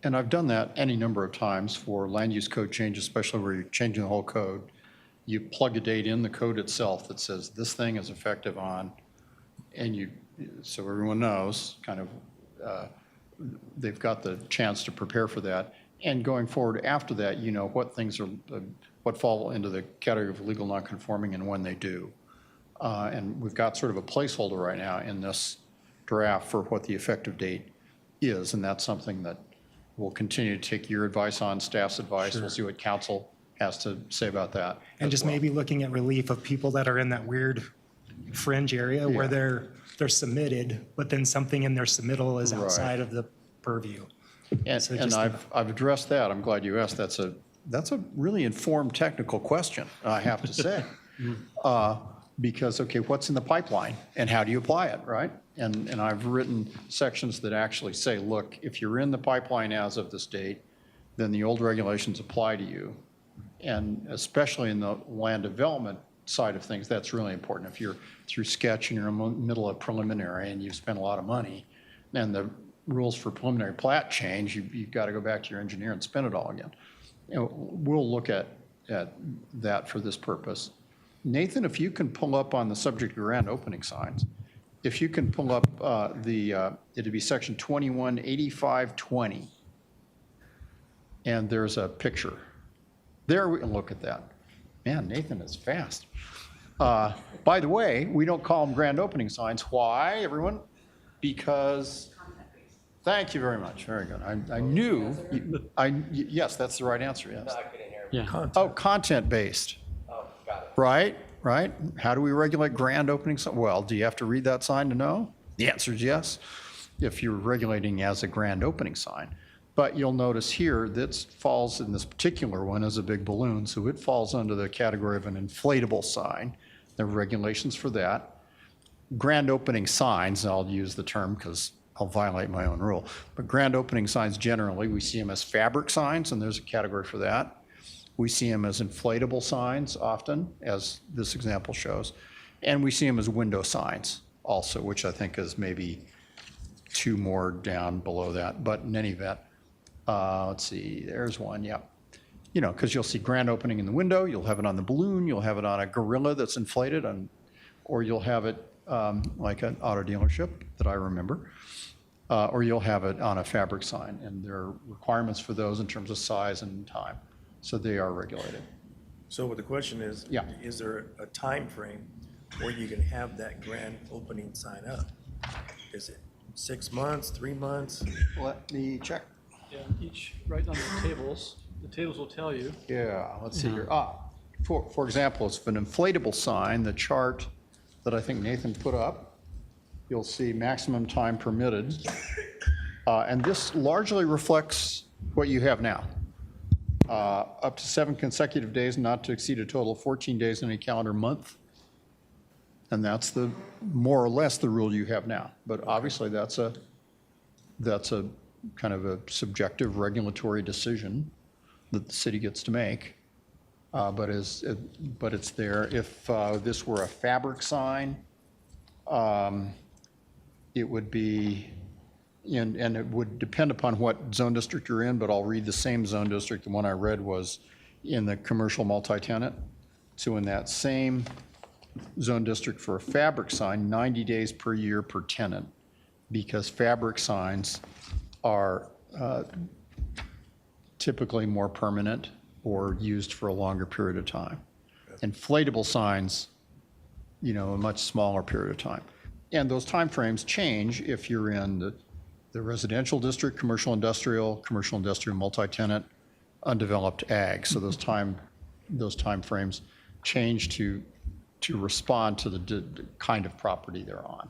And I've done that any number of times for land use code changes, especially where you're changing the whole code. You plug a date in the code itself that says this thing is effective on, and so everyone knows, kind of, they've got the chance to prepare for that. And going forward after that, what things are, what fall into the category of legal non-conforming and when they do. And we've got sort of a placeholder right now in this draft for what the effective date is, and that's something that we'll continue to take your advice on, staff's advice. We'll see what council has to say about that. And just maybe looking at relief of people that are in that weird fringe area where they're submitted, but then something in their submittal is outside of the purview. And So just- I've addressed that. I'm glad you asked. That's a really informed technical question, I have to say. Because, okay, what's in the pipeline and how do you apply it, right? And I've written sections that actually say, look, if you're in the pipeline as of this date, then the old regulations apply to you. And especially in the land development side of things, that's really important. If you're through sketch and you're in the middle of preliminary and you've spent a lot of money, and the rules for preliminary plat change, you've got to go back to your engineer and spend it all again. We'll look at that for this purpose. Nathan, if you can pull up on the subject of grand opening signs, if you can pull up it'd be section 218520. And there's a picture. There, we look at that. Man, Nathan is fast. By the way, we don't call them grand opening signs. Why, everyone? Because, thank you very much. Very good. I knew, yes, that's the right answer, yes. Yeah. Oh, content-based. Right. How do we regulate grand opening? Well, do you have to read that sign to know? The answer is yes, if you're regulating as a grand opening sign. But you'll notice here, that falls in this particular one as a big balloon, so it falls under the category of an inflatable sign. There are regulations for that. Grand opening signs, I'll use the term because I'll violate my own rule, but grand opening signs generally, we see them as fabric signs, and there's a category for that. We see them as inflatable signs often, as this example shows. And we see them as window signs also, which I think is maybe two more down below that. But in any event, let's see, there's one, yeah. Because you'll see grand opening in the window, you'll have it on the balloon, you'll have it on a gorilla that's inflated, or you'll have it like an auto dealership that I remember, or you'll have it on a fabric sign. And there are requirements for those in terms of size and time. So they are regulated. So what the question is, Yeah. is there a time frame where you can have that grand opening sign up? Is it 6 months, 3 months? Let me check. Yeah, right on the tables will tell you. Yeah, let's see here. For example, it's an inflatable sign, the chart that I think Nathan put up, you'll see maximum time permitted. And this largely reflects what you have now. Up to 7 consecutive days, not to exceed a total of 14 days in a calendar month. And that's more or less the rule you have now. But obviously, that's a kind of a subjective regulatory decision that the city gets to make. But it's there. If this were a fabric sign, it would be, and it would depend upon what zone district you're in, but I'll read the same zone district. The one I read was in the commercial multi-tenant. So in that same zone district for a fabric sign, 90 days per year per tenant, because fabric signs are typically more permanent or used for a longer period of time. Inflatable signs, a much smaller period of time. And those timeframes change if you're in the residential district, commercial industrial, multi-tenant, undeveloped ag. So those timeframes change to respond to the kind of property they're on.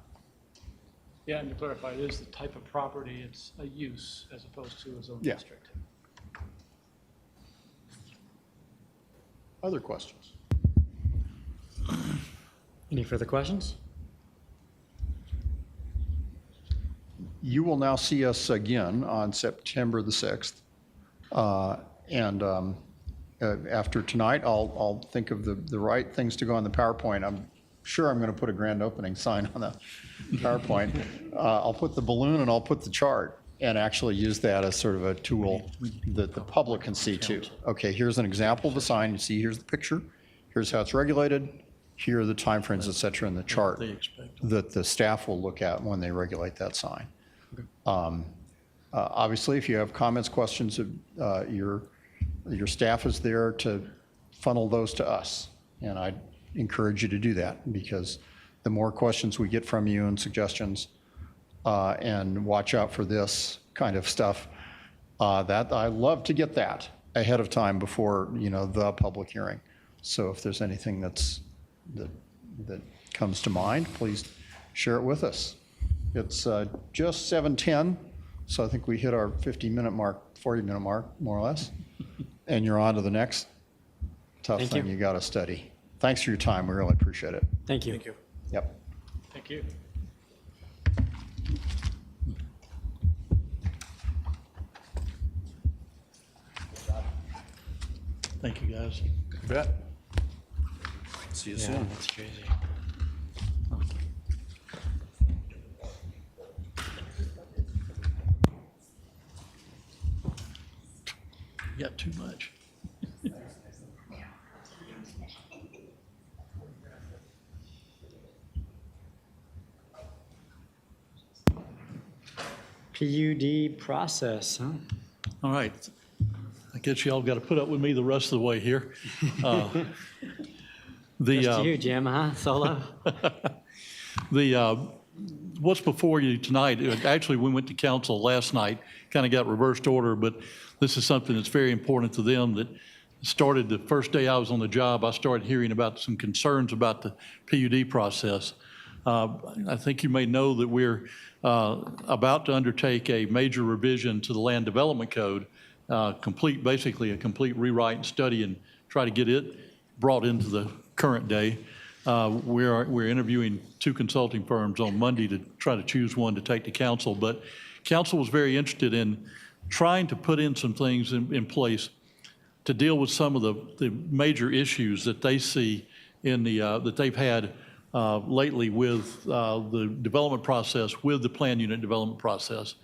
Yeah, and to clarify, it is the type of property, it's a use as opposed to a zone Yeah. district. Other questions? Any further questions? You will now see us again on September the 6th. After tonight, I'll think of the right things to go on the PowerPoint. I'm sure I'm going to put a grand opening sign on the PowerPoint. I'll put the balloon and I'll put the chart and actually use that as sort of a tool that the public can see too. Okay, here's an example of a sign. You see, here's the picture. Here's how it's regulated. Here are the timeframes, et cetera, in the chart that the staff will look at when they regulate that sign. Obviously, if you have comments, questions, your staff is there to funnel those to us. And I encourage you to do that, because the more questions we get from you and suggestions, and watch out for this kind of stuff, that I love to get that ahead of time before, the public hearing. So if there's anything that comes to mind, please share it with us. It's just 7:10, so I think we hit our 50-minute mark, 40-minute mark, more or less. And you're on to the next tough Thank thing you. you got to study. Thanks for your time. We really appreciate it. Thank you. Thank you. Yep. Thank you. Thank you, guys. You bet. See you soon. That's crazy. You got too much. PUD process, huh? All right. I guess y'all got to put up with me the rest of the way here. Just you, Jim, huh? Solo? What's before you tonight, actually, we went to council last night, kind of got reversed order, but this is something that's very important to them that started the first day I was on the job. I started hearing about some concerns about the PUD process. I think you may know that we're about to undertake a major revision to the Land Development Code, basically a complete rewrite and study, and try to get it brought into the current day. We're interviewing 2 consulting firms on Monday to try to choose one to take to council, but council was very interested in trying to put in some things in place to deal with some of the major issues that they see in that they've had lately with the development process, with the plan unit development process.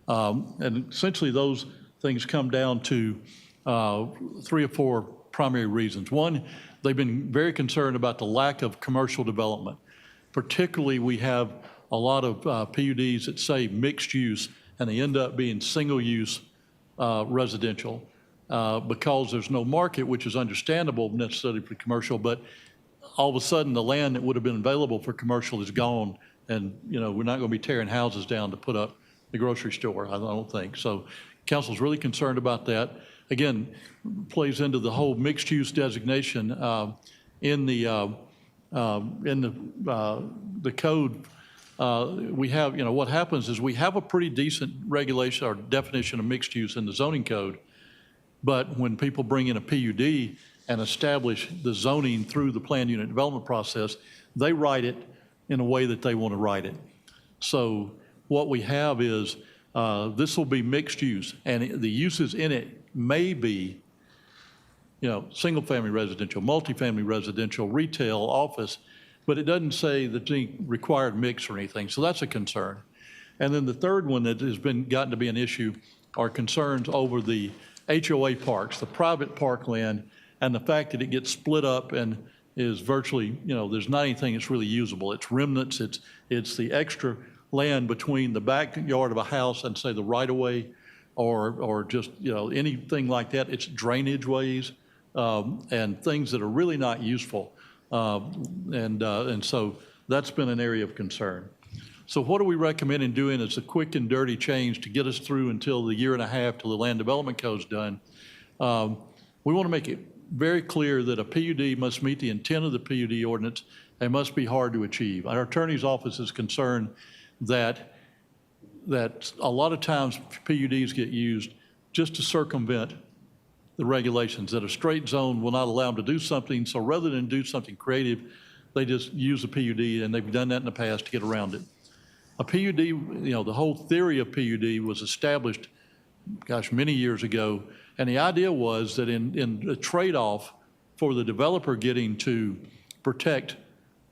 And essentially those things come down to 3 or 4 primary reasons. One, they've been very concerned about the lack of commercial development. Particularly, we have a lot of PUDs that say mixed use, and they end up being single use residential because there's no market, which is understandable necessarily for commercial, but all of a sudden the land that would have been available for commercial is gone, and we're not going to be tearing houses down to put up the grocery store, I don't think. So council's really concerned about that. Again, plays into the whole mixed use designation in the code. We have, what happens is we have a pretty decent regulation or definition of mixed use in the zoning code, but when people bring in a PUD and establish the zoning through the plan unit development process, they write it in a way that they want to write it. So what we have is this will be mixed use, and the uses in it may be, single-family residential, multifamily residential, retail, office, but it doesn't say the required mix or anything, so that's a concern. And then the third one that has gotten to be an issue are concerns over the HOA parks, the private parkland, and the fact that it gets split up and is virtually, there's not anything that's really usable. It's remnants, it's the extra land between the backyard of a house and, say, the right-of-way or just, anything like that. It's drainage ways and things that are really not useful. And so that's been an area of concern. So what are we recommending doing as a quick and dirty change to get us through until the year and a half till the land development code's done? We want to make it very clear that a PUD must meet the intent of the PUD ordinance and must be hard to achieve. Our attorney's office is concerned that a lot of times PUDs get used just to circumvent the regulations, that a straight zone will not allow them to do something. So rather than do something creative, they just use a PUD, and they've done that in the past to get around it. A PUD, the whole theory of PUD was established, many years ago. And the idea was that in a trade-off for the developer getting to protect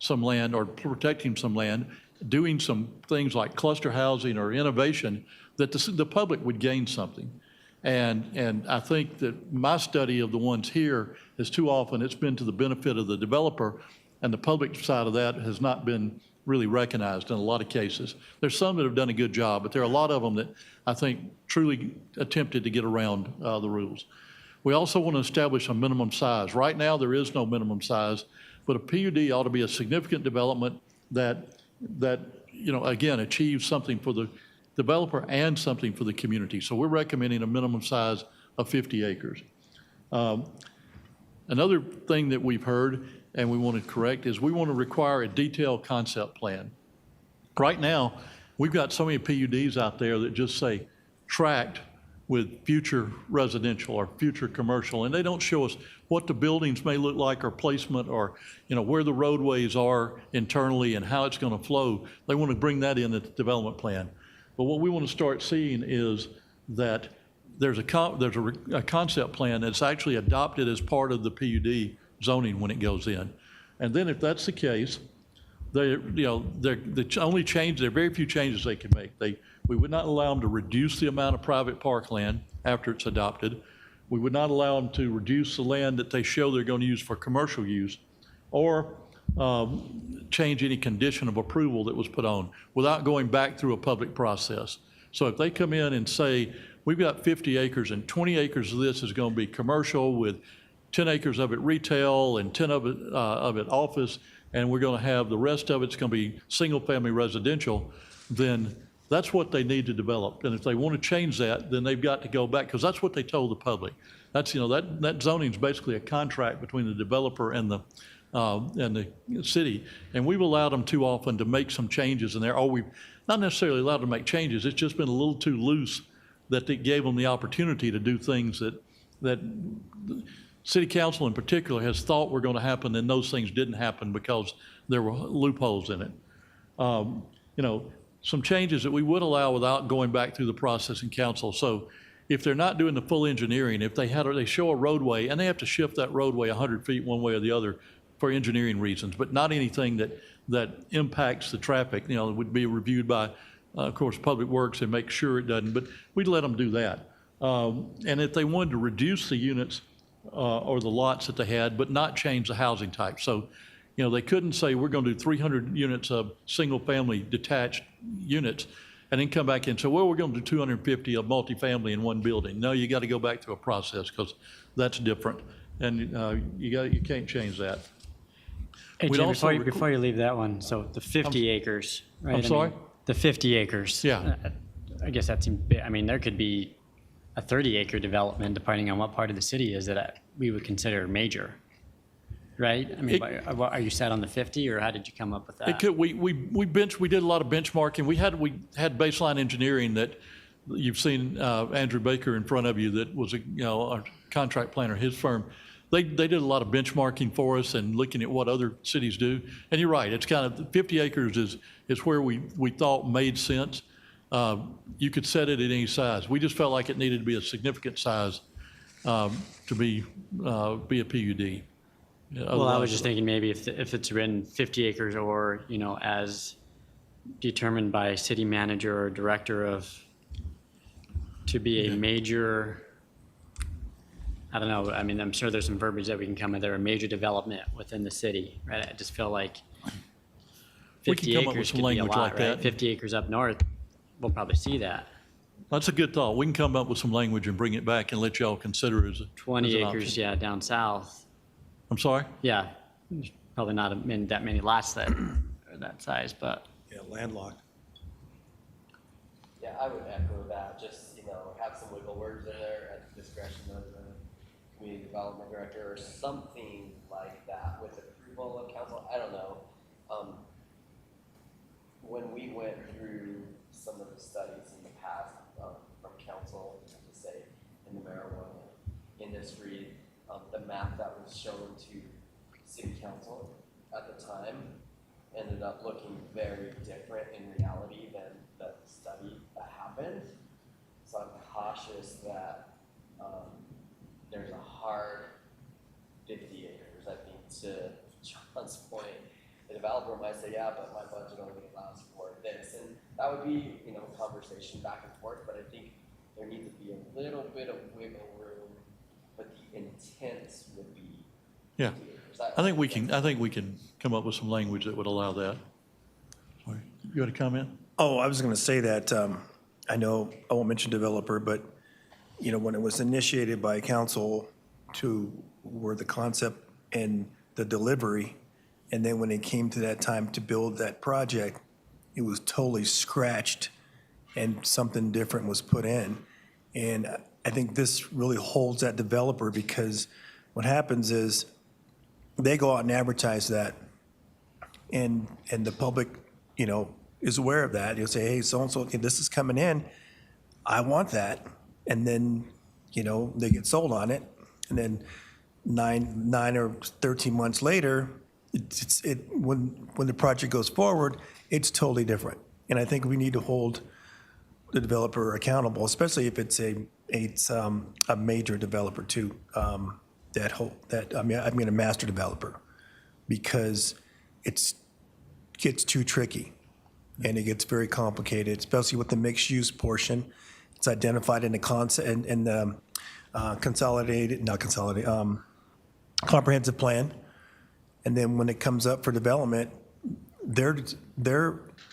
some land or protecting some land, doing some things like cluster housing or innovation, that the public would gain something. And I think that my study of the ones here is too often it's been to the benefit of the developer, and the public side of that has not been really recognized in a lot of cases. There's some that have done a good job, but there are a lot of them that I think truly attempted to get around the rules. We also want to establish a minimum size. Right now, there is no minimum size, but a PUD ought to be a significant development that again, achieves something for the developer and something for the community. So we're recommending a minimum size of 50 acres. Another thing that we've heard and we want to correct is we want to require a detailed concept plan. Right now, we've got so many PUDs out there that just say tract with future residential or future commercial, and they don't show us what the buildings may look like or placement or, where the roadways are internally and how it's going to flow. They want to bring that in the development plan. But what we want to start seeing is that there's a concept plan that's actually adopted as part of the PUD zoning when it goes in. And then if that's the case, there are very few changes they can make. We would not allow them to reduce the amount of private parkland after it's adopted. We would not allow them to reduce the land that they show they're going to use for commercial use, or change any condition of approval that was put on without going back through a public process. So if they come in and say, we've got 50 acres and 20 acres of this is going to be commercial with 10 acres of it retail and 10 of it office, and we're going to have the rest of it's going to be single-family residential, then that's what they need to develop. And if they want to change that, then they've got to go back, because that's what they told the public. That's, that zoning is basically a contract between the developer and the city. And we've allowed them too often to make some changes in there, or we've not necessarily allowed them to make changes. It's just been a little too loose that it gave them the opportunity to do things that City Council in particular has thought were going to happen, and those things didn't happen because there were loopholes in it. Some changes that we would allow without going back through the process in council. So if they're not doing the full engineering, if they show a roadway and they have to shift that roadway 100 feet one way or the other for engineering reasons, but not anything that impacts the traffic, it would be reviewed by, of course, Public Works and make sure it doesn't, but we'd let them do that. And if they wanted to reduce the units or the lots that they had, but not change the housing type. So, they couldn't say we're going to do 300 units of single-family detached units and then come back and say, well, we're going to do 250 of multifamily in one building. No, you got to go back through a process because that's different, and you can't change that. Hey, We'd Jim, also before you leave that one, so the 50 acres, right? I'm sorry? The 50 acres. Yeah. I guess that seems big. I mean, there could be a 30-acre development, depending on what part of the city is that we would consider major, right? I mean, are you set on the 50, or how did you come up with that? We did a lot of benchmarking. We had baseline engineering that you've seen Andrew Baker in front of you that was a contract planner, his firm. They did a lot of benchmarking for us and looking at what other cities do. And you're right, it's kind of 50 acres is where we thought made sense. You could set it at any size. We just felt like it needed to be a significant size to be a PUD. Well, I was just thinking maybe if it's written 50 acres or, as determined by city manager or director to be a major, I don't know, I mean, I'm sure there's some verbiage that we can come with there, a major development within the city, right? I just feel like 50 we can come up with acres some could be a language lot, like right? that. 50 acres up north, we'll probably see that. That's a good thought. We can come up with some language and bring it back and let y'all consider it as a. 20 as an acres, option. yeah, down south. I'm sorry? Yeah, there's probably not that many lots that are that size, but Yeah, landlocked. Yeah, I would echo that, just, have some wiggle words there at the discretion of the community development director or something like that with approval of council, I don't know. When we went through some of the studies in the past, from council, to say, in the marijuana industry, the map that was shown to city council at the time ended up looking very different in reality than the study that happened. So I'm cautious that there's a hard 50 acres. I think to John's point, the developer might say, yeah, but my budget only allows for this. And that would be, conversation back and forth, but I think there needs to be a little bit of wiggle room, but the intent would be Yeah. 50 acres. I think we can come up with some language that would allow that. Sorry, you had a comment? Oh, I was going to say that, I know, I won't mention developer, but, when it was initiated by council to where the concept and the delivery, and then when it came to that time to build that project, it was totally scratched and something different was put in. And I think this really holds that developer because what happens is they go out and advertise that and the public, is aware of that. You'll say, hey, so-and-so, okay, this is coming in. I want that. And then, they get sold on it. And then nine or 13 months later, when the project goes forward, it's totally different. And I think we need to hold the developer accountable, especially if it's a major developer too, I mean a master developer, because it gets too tricky and it gets very complicated, especially with the mixed use portion. It's identified in the comprehensive plan. And then when it comes up for development,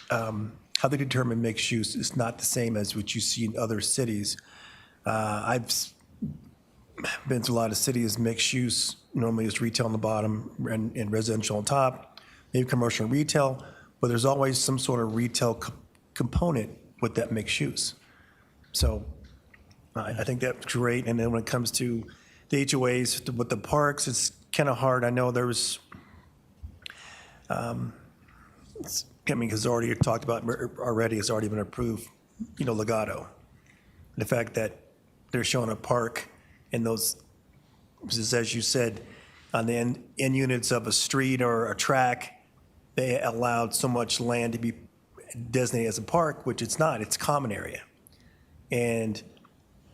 how they determine mixed use is not the same as what you see in other cities. I've been to a lot of cities, mixed use normally is retail on the bottom and residential on top, maybe commercial and retail, but there's always some sort of retail component with that mixed use. So I think that's great. And then when it comes to the HOAs with the parks, it's kind of hard. I know there was, because already talked about already, it's already been approved, Legato. The fact that they're showing a park in those, just as you said, on the end units of a street or a track, they allowed so much land to be designated as a park, which it's not, it's common area. And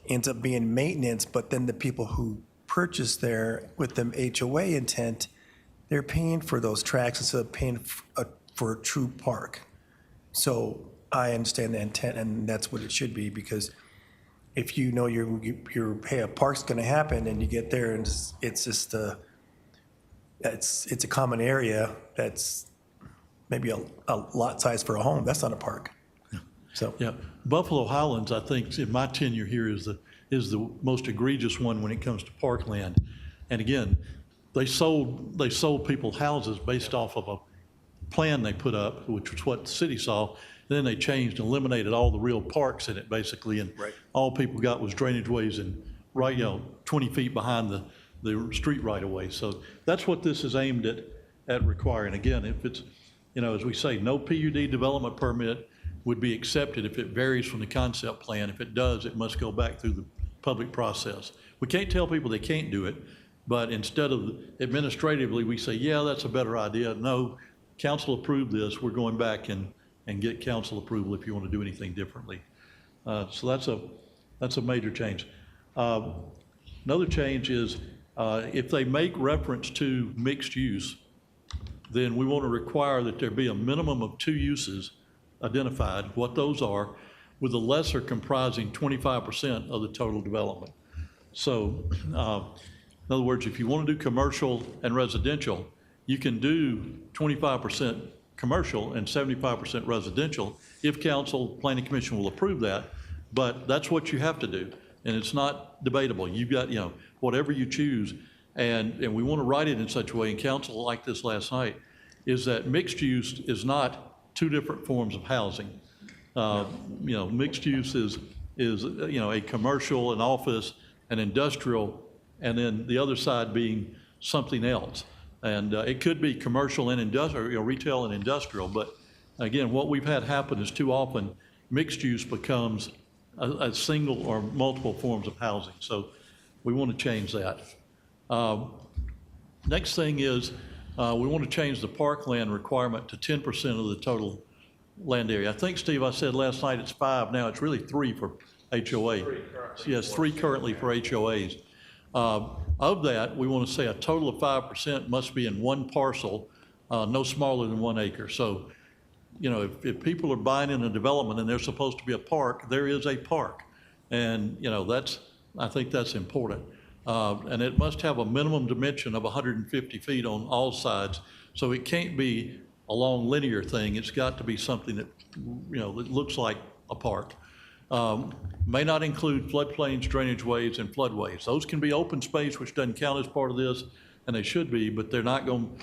ends up being maintenance, but then the people who purchase there with them HOA intent, they're paying for those tracks instead of paying for a true park. So I understand the intent, and that's what it should be, because if hey, a park's gonna happen, and you get there and it's just it's a common area that's maybe a lot size for a home, that's not a park. So. Yeah, Buffalo Highlands, I think, in my tenure here is the most egregious one when it comes to parkland. And again, they sold people houses based off of a plan they put up, which was what the city saw. Then they changed and eliminated all the real parks in it, basically, and Right. all people got was drainage ways and 20 feet behind the street right of way. So that's what this is aimed at requiring. Again, if it's, as we say, no PUD development permit would be accepted if it varies from the concept plan. If it does, it must go back through the public process. We can't tell people they can't do it, but instead of administratively, we say, yeah, that's a better idea. No, council approved this. We're going back and get council approval if you want to do anything differently. So that's a major change. Another change is if they make reference to mixed use, then we want to require that there be a minimum of 2 uses identified, what those are, with the lesser comprising 25% of the total development. So in other words, if you want to do commercial and residential, you can do 25% commercial and 75% residential if council, planning commission will approve that. But that's what you have to do, and it's not debatable. You've got, whatever you choose, and we want to write it in such a way, and council like this last night, is that mixed use is not two different forms of housing. Mixed use is a commercial, an office, an industrial, and then the other side being something else. And it could be commercial and industrial, retail and industrial, but again, what we've had happen is too often mixed use becomes a single or multiple forms of housing. So we want to change that. Next thing is we want to change the parkland requirement to 10% of the total land area. I think, Steve, I said last night it's 5. Now it's really 3 for HOA. Yes, 3 currently for HOAs. Of that, we want to say a total of 5% must be in one parcel, no smaller than 1 acre. So, if people are buying in a development and there's supposed to be a park, there is a park. And, I think that's important. And it must have a minimum dimension of 150 feet on all sides. So it can't be a long linear thing. It's got to be something that, that looks like a park. May not include floodplains, drainage ways, and floodways. Those can be open space, which doesn't count as part of this, and they should be, but they're not going,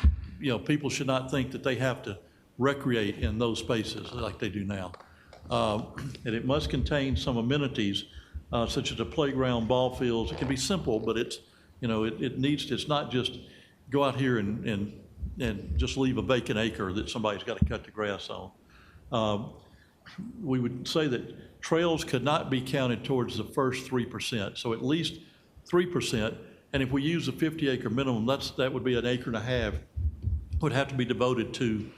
people should not think that they have to recreate in those spaces like they do now. And it must contain some amenities, such as a playground, ball fields. It can be simple, but it's, it's not just go out here and just leave a vacant acre that somebody's got to cut the grass on. We would say that trails could not be counted towards the first 3%, so at least 3%. And if we use a 50-acre minimum, that would be an acre and a half, would have to be devoted to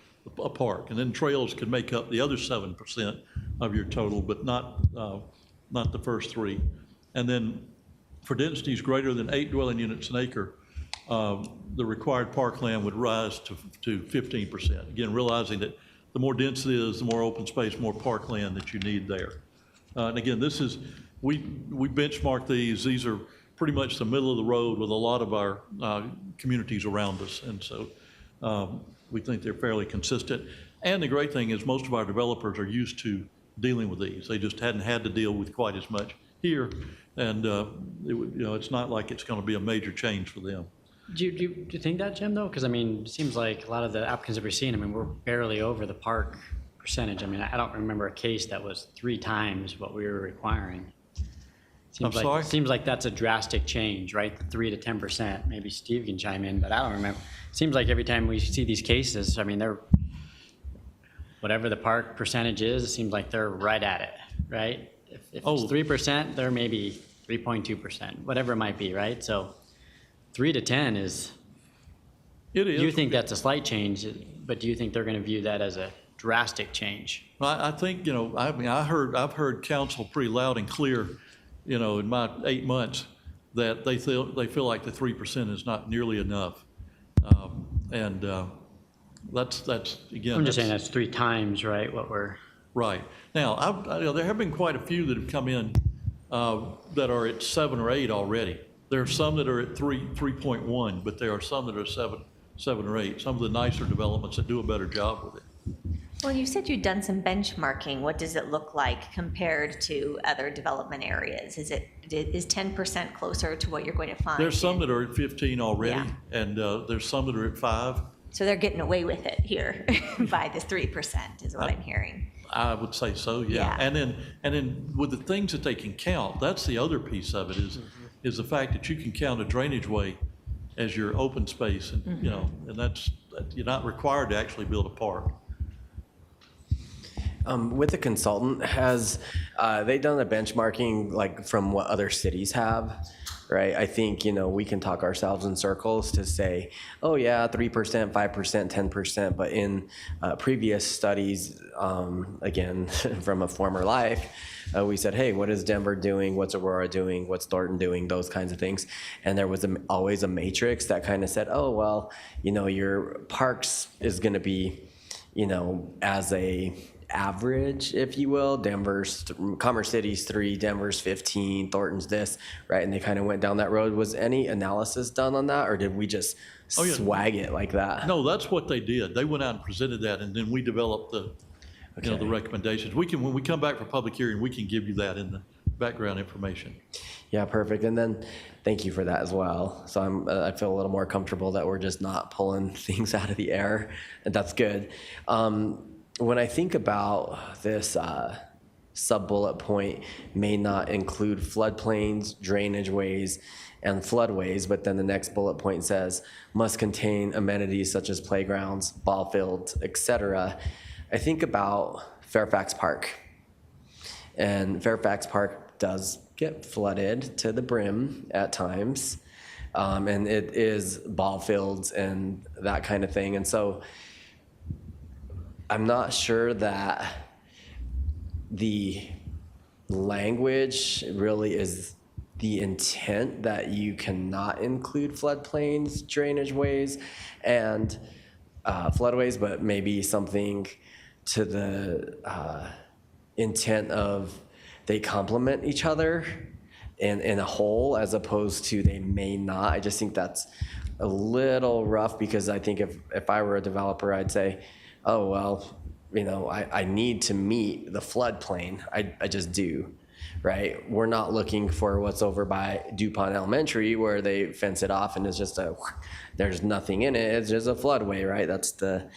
a park. And then trails could make up the other 7% of your total, but not the first 3. And then for densities greater than 8 dwelling units an acre, the required parkland would rise to 15%. Again, realizing that the more dense it is, the more open space, more parkland that you need there. And again, this is, we benchmark these. These are pretty much the middle of the road with a lot of our communities around us. And so we think they're fairly consistent. And the great thing is most of our developers are used to dealing with these. They just hadn't had to deal with quite as much here. And it's not like it's going to be a major change for them. Do you think that, Jim, though? Because, it seems like a lot of the applicants that we're seeing, we're barely over the park percentage. I don't remember a case that was 3 times what we were requiring. I'm sorry? Seems like that's a drastic change, right? The 3 to 10%. Maybe Steve can chime in, but I don't remember. Seems like every time we see these cases, they're, whatever the park percentage is, it seems like they're right at it, right? If it's 3%, they're maybe 3.2%, whatever it might be, right? So 3 to 10 is, It is. you think that's a slight change, but do you think they're going to view that as a drastic change? I think, I've heard council pretty loud and clear, in my 8 months, that they feel like the 3% is not nearly enough. That's again. I'm just saying that's 3 times, right, what we're... Right. Now, there have been quite a few that have come in that are at 7 or 8 already. There are some that are at 3.1, but there are some that are 7 or 8. Some of the nicer developments that do a better job with it. Well, you said you'd done some benchmarking. What does it look like compared to other development areas? Is 10% closer to what you're going to find? There's some that are at 15 already, Yeah. and there's some that are at 5. So they're getting away with it here by this 3% is what I'm hearing. I would say so, yeah. Yeah. And then with the things that they can count, that's the other piece of it is the fact that you can count a drainage way as your open space, and and that's you're not required to actually build a park. With the consultant, has they done a benchmarking like from what other cities have? Right, I think we can talk ourselves in circles to say, oh yeah, 3%, 5%, 10%. But in previous studies, again from a former life, we said, hey, what is Denver doing? What's Aurora doing? What's Thornton doing? Those kinds of things. And there was always a matrix that kind of said, oh well, your parks is going to be, as a average, if you will. Denver's, Commerce City's 3, Denver's 15, Thornton's this, right? And they kind of went down that road. Was any analysis done on that, or did we just swag it like that? No, that's what they did. They went out and presented that, and then we developed you know, the Okay. recommendations. We can, when we come back for public hearing, we can give you that in the background information. Yeah, perfect. And then thank you for that as well. So I feel a little more comfortable that we're just not pulling things out of the air, and that's good. When I think about this sub-bullet point, may not include floodplains, drainage ways, and floodways, but then the next bullet point says must contain amenities such as playgrounds, ball fields, etc. I think about Fairfax Park. And Fairfax Park does get flooded to the brim at times. And it is ball fields and that kind of thing. And so I'm not sure that the language really is the intent that you cannot include floodplains, drainage ways, and floodways, but maybe something to the intent of they complement each other in a whole, as opposed to they may not. I just think that's a little rough, because I think if I were a developer, I'd say, oh, well, you know, I need to meet the floodplain. I just do, right? We're not looking for what's over by DuPont Elementary where they fence it off and it's just there's nothing in it. It's just a floodway, right? That's the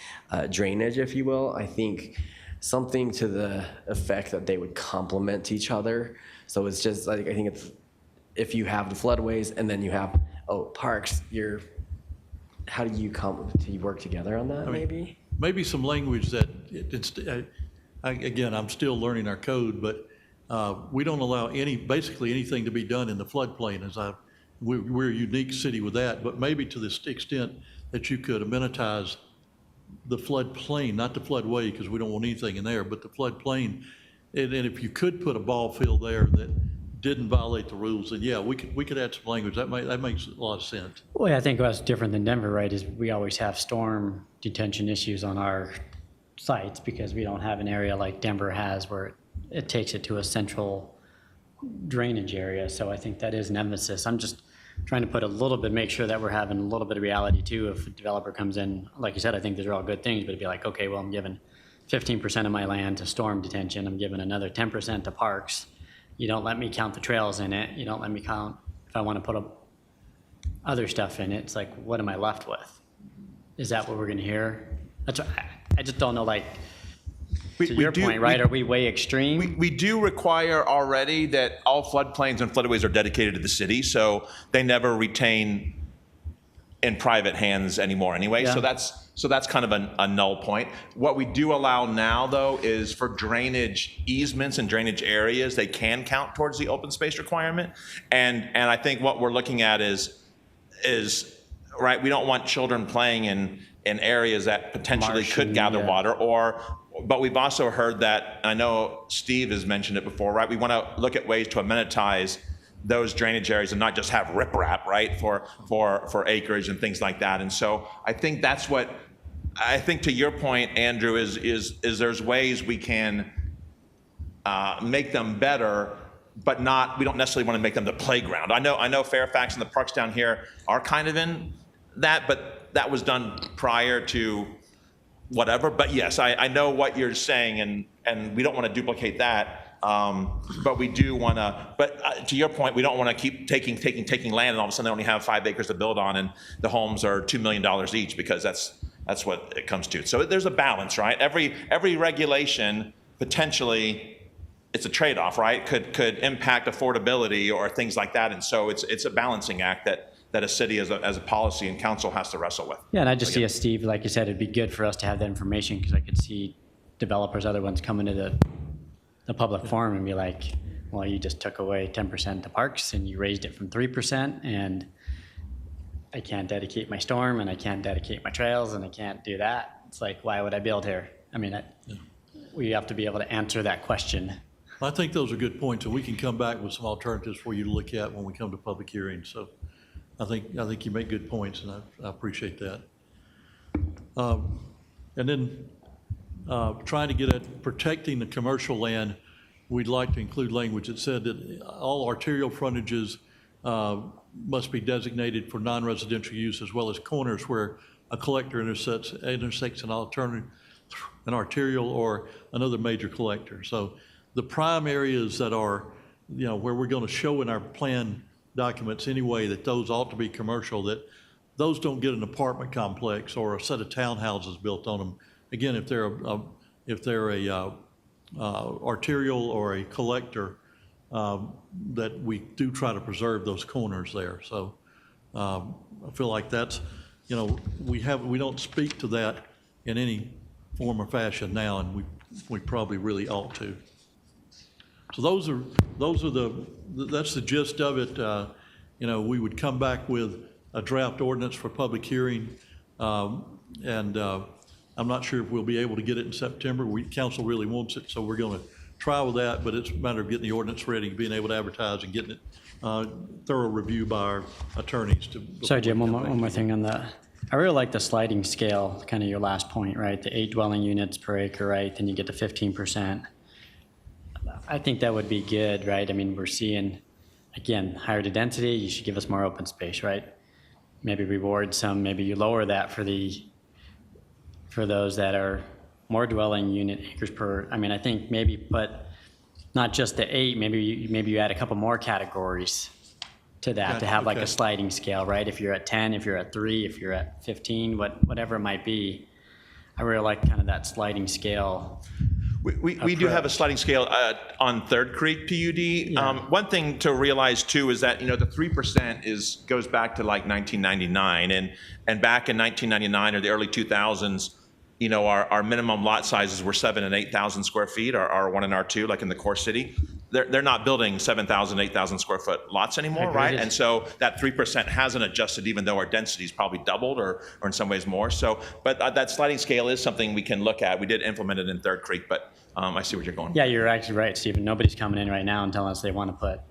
drainage, if you will. I think something to the effect that they would complement each other. So it's just like, I think it's, if you have the floodways and then you have, parks, how do you work together on that, maybe? Maybe some language that, again, I'm still learning our code, but we don't allow basically anything to be done in the floodplain, we're a unique city with that, but maybe to this extent that you could amenitize the floodplain, not the floodway, because we don't want anything in there, but the floodplain. And if you could put a ball field there that didn't violate the rules, then yeah, we could add some language. That makes a lot of sense. Well, I think what's different than Denver, right, is we always have storm detention issues on our sites because we don't have an area like Denver has where it takes it to a central drainage area. So I think that is an emphasis. I'm just trying to put a little bit, make sure that we're having a little bit of reality too. If a developer comes in, like you said, I think these are all good things, but it'd be like, okay, well, I'm giving 15% of my land to storm detention. I'm giving another 10% to parks. You don't let me count the trails in it. You don't let me count if I want to put other stuff in it. It's like, what am I left with? Is that what we're going to hear? That's what, I just don't know, like, to your point, right? Are we way extreme? We do require already that all floodplains and floodways are dedicated to the city, so they never retain in private hands anymore anyway. Yeah. So that's kind of a null point. What we do allow now, though, is for drainage easements and drainage areas, they can count towards the open space requirement. And I think what we're looking at is right, we don't want children playing in areas that potentially could gather water, but we've also heard that, I know Steve has mentioned it before, right? We want to look at ways to amenitize those drainage areas and not just have riprap, right, for acreage and things like that. And so I think that's what, I think to your point, Andrew, is there's ways we can make them better, but we don't necessarily want to make them the playground. I know Fairfax and the parks down here are kind of in that, but that was done prior to whatever. But yes, I know what you're saying, and we don't want to duplicate that. But we do want to, but to your point, we don't want to keep taking land, and all of a sudden they only have 5 acres to build on, and the homes are $2 million each, because that's what it comes to. So there's a balance, right? Every regulation, potentially, it's a trade-off, right? Could impact affordability or things like that. And so it's a balancing act that a city as a policy and council has to wrestle with. Yeah, and I just see as Steve, like you said, it'd be good for us to have that information, because I could see developers, other ones coming to the public forum and be like, well, you just took away 10% to parks and you raised it from 3%, and I can't dedicate my storm, and I can't dedicate my trails, and I can't do that. It's like, why would I build here? I mean, we have to be able to answer that question. I think those are good points, and we can come back with some alternatives for you to look at when we come to public hearings. So I think you make good points, and I appreciate that. And then trying to get at protecting the commercial land, we'd like to include language that said that all arterial frontages must be designated for non-residential use, as well as corners where a collector intersects an alternative an arterial or another major collector. So the prime areas that are, where we're going to show in our plan documents anyway that those ought to be commercial, that those don't get an apartment complex or a set of townhouses built on them. Again, if they're a arterial or a collector, that we do try to preserve those corners there. So I feel like that's, we don't speak to that in any form or fashion now, and we probably really ought to. So that's the gist of it. We would come back with a draft ordinance for public hearing, and I'm not sure if we'll be able to get it in September. Council really wants it, so we're going to try with that, but it's a matter of getting the ordinance ready, being able to advertise and getting it thorough review by our attorneys. Sorry, Jim, one more thing on that. I really like the sliding scale, kind of your last point, right? The 8 dwelling units per acre, right? Then you get to 15%. I think that would be good, right? I mean, we're seeing, again, higher density, you should give us more open space, right? Maybe reward some, maybe you lower that for those that are more dwelling unit acres per, I mean, I think maybe, but not just the 8, maybe you add a couple more categories to that to have like a sliding scale, right? If you're at 10, if you're at 3, if you're at 15, whatever it might be. I really like kind of that sliding scale. We do have a sliding scale on Third Creek PUD. Yeah. One thing to realize too is that, the 3% goes back to like 1999, and back in 1999 or the early 2000s, our minimum lot sizes were 7,000 and 8,000 square feet, or R1 and R2, like in the core city. They're not building 7,000, 8,000 square foot lots anymore, right? And so that 3% hasn't adjusted, even though our density's probably doubled or in some ways more. So, but that sliding scale is something we can look at. We did implement it in Third Creek, but I see what you're going. Yeah, you're actually right, Stephen. Nobody's coming in right now and telling us they want to put,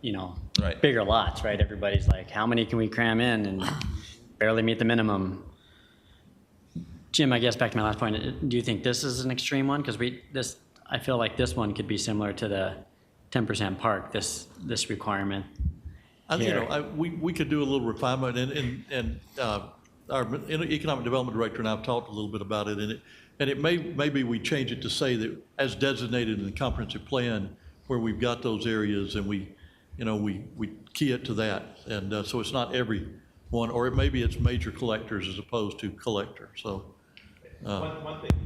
Right. bigger lots, right? Everybody's like, how many can we cram in and barely meet the minimum? Jim, I guess back to my last point, do you think this is an extreme one? Because I feel like this one could be similar to the 10% park, this requirement. We could do a little refinement, and our economic development director and I've talked a little bit about it, and it maybe we change it to say that as designated in the comprehensive plan, where we've got those areas, and we key it to that, and so it's not every one, or maybe it's major collectors as opposed to collector. So.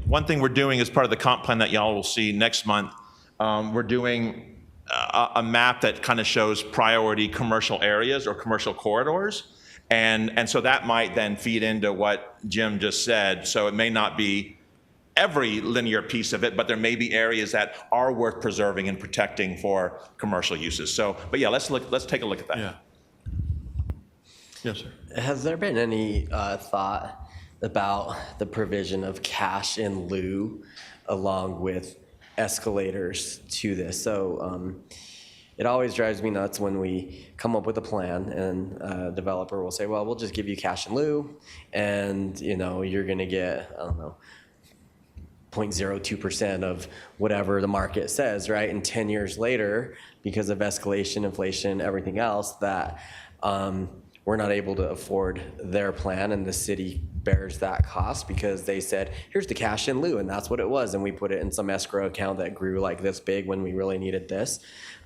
One thing we're doing as part of the comp plan that y'all will see next month, we're doing a map that kind of shows priority commercial areas or commercial corridors. And so that might then feed into what Jim just said. So it may not be every linear piece of it, but there may be areas that are worth preserving and protecting for commercial uses. So, but yeah, let's take a look at that. Yeah. Yes, sir. Has there been any thought about the provision of cash in lieu along with escalators to this? So it always drives me nuts when we come up with a plan and a developer will say, well, we'll just give you cash in lieu, and you're going to get, I don't know, 0.02% of whatever the market says, right? And 10 years later, because of escalation, inflation, everything else, that we're not able to afford their plan, and the city bears that cost because they said, here's the cash in lieu, and that's what it was, and we put it in some escrow account that grew like this big when we really needed this.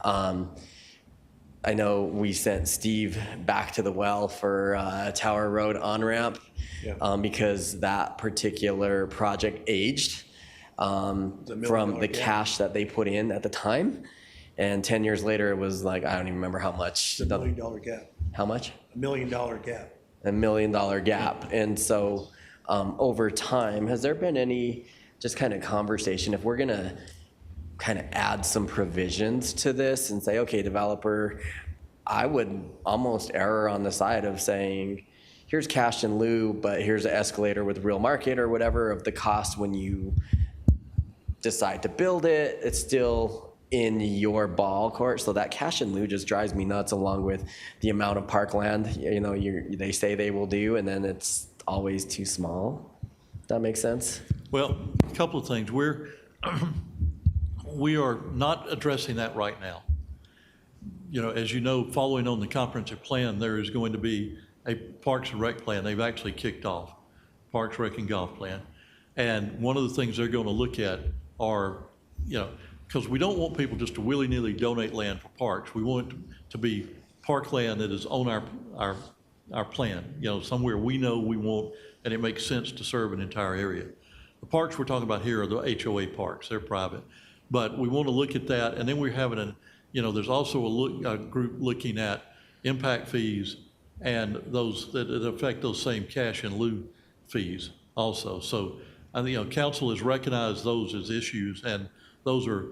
I know we sent Steve back to the well for Tower Road on-ramp because that particular project aged from the cash that they put in at the time. And 10 years later, it was like, I don't even remember how much. It's $1 million gap. How much? $1 million gap. $1 million gap. And so over time, has there been any just kind of conversation, if we're going to kind of add some provisions to this and say, okay, developer, I would almost err on the side of saying, here's cash in lieu, but here's an escalator with real market or whatever of the cost when you decide to build it. It's still in your ball court. So that cash in lieu just drives me nuts, along with the amount of parkland they say they will do, and then it's always too small. That makes sense? Well, a couple of things. We are not addressing that right now. As you know, following on the comprehensive plan, there is going to be a Parks and Rec plan. They've actually kicked off Parks, Rec, and Golf plan. And one of the things they're going to look at are, because we don't want people just to willy-nilly donate land for parks. We want it to be parkland that is on our plan, somewhere we know we want, and it makes sense to serve an entire area. The parks we're talking about here are the HOA parks, they're private. But we want to look at that, and then we're having there's also a group looking at impact fees and those that affect those same cash in lieu fees also. So I think, council has recognized those as issues, and those are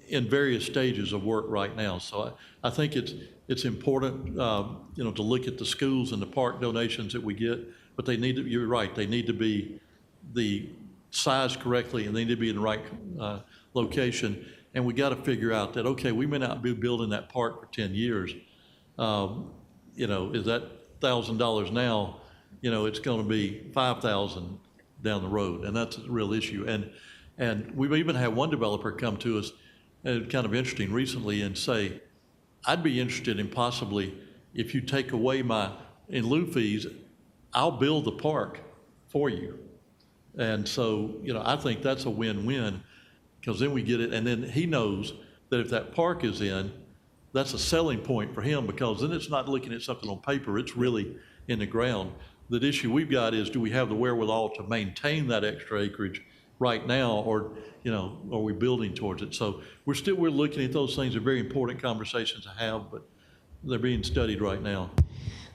in various stages of work right now. So I think it's important, to look at the schools and the park donations that we get, but they need to, you're right, they need to be the sized correctly, and they need to be in the right location. And we got to figure out that, okay, we may not be building that park for 10 years. Is that $1,000 now? It's going to be $5,000 down the road, and that's a real issue. And we've even had one developer come to us, and kind of interesting recently, and say, I'd be interested in possibly, if you take away my in lieu fees, I'll build the park for you. And so, I think that's a win-win, because then we get it, and then he knows that if that park is in, that's a selling point for him, because then it's not looking at something on paper, it's really in the ground. The issue we've got is, do we have the wherewithal to maintain that extra acreage right now, or, are we building towards it? So we're looking at those things. They're very important conversations to have, but they're being studied right now.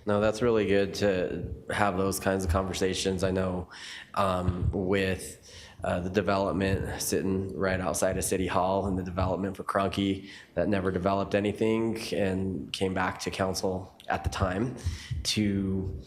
No, that's really good to have those kinds of conversations. I know with the development sitting right outside of City Hall, and the development for Cronky that never developed anything and came back to council at the time to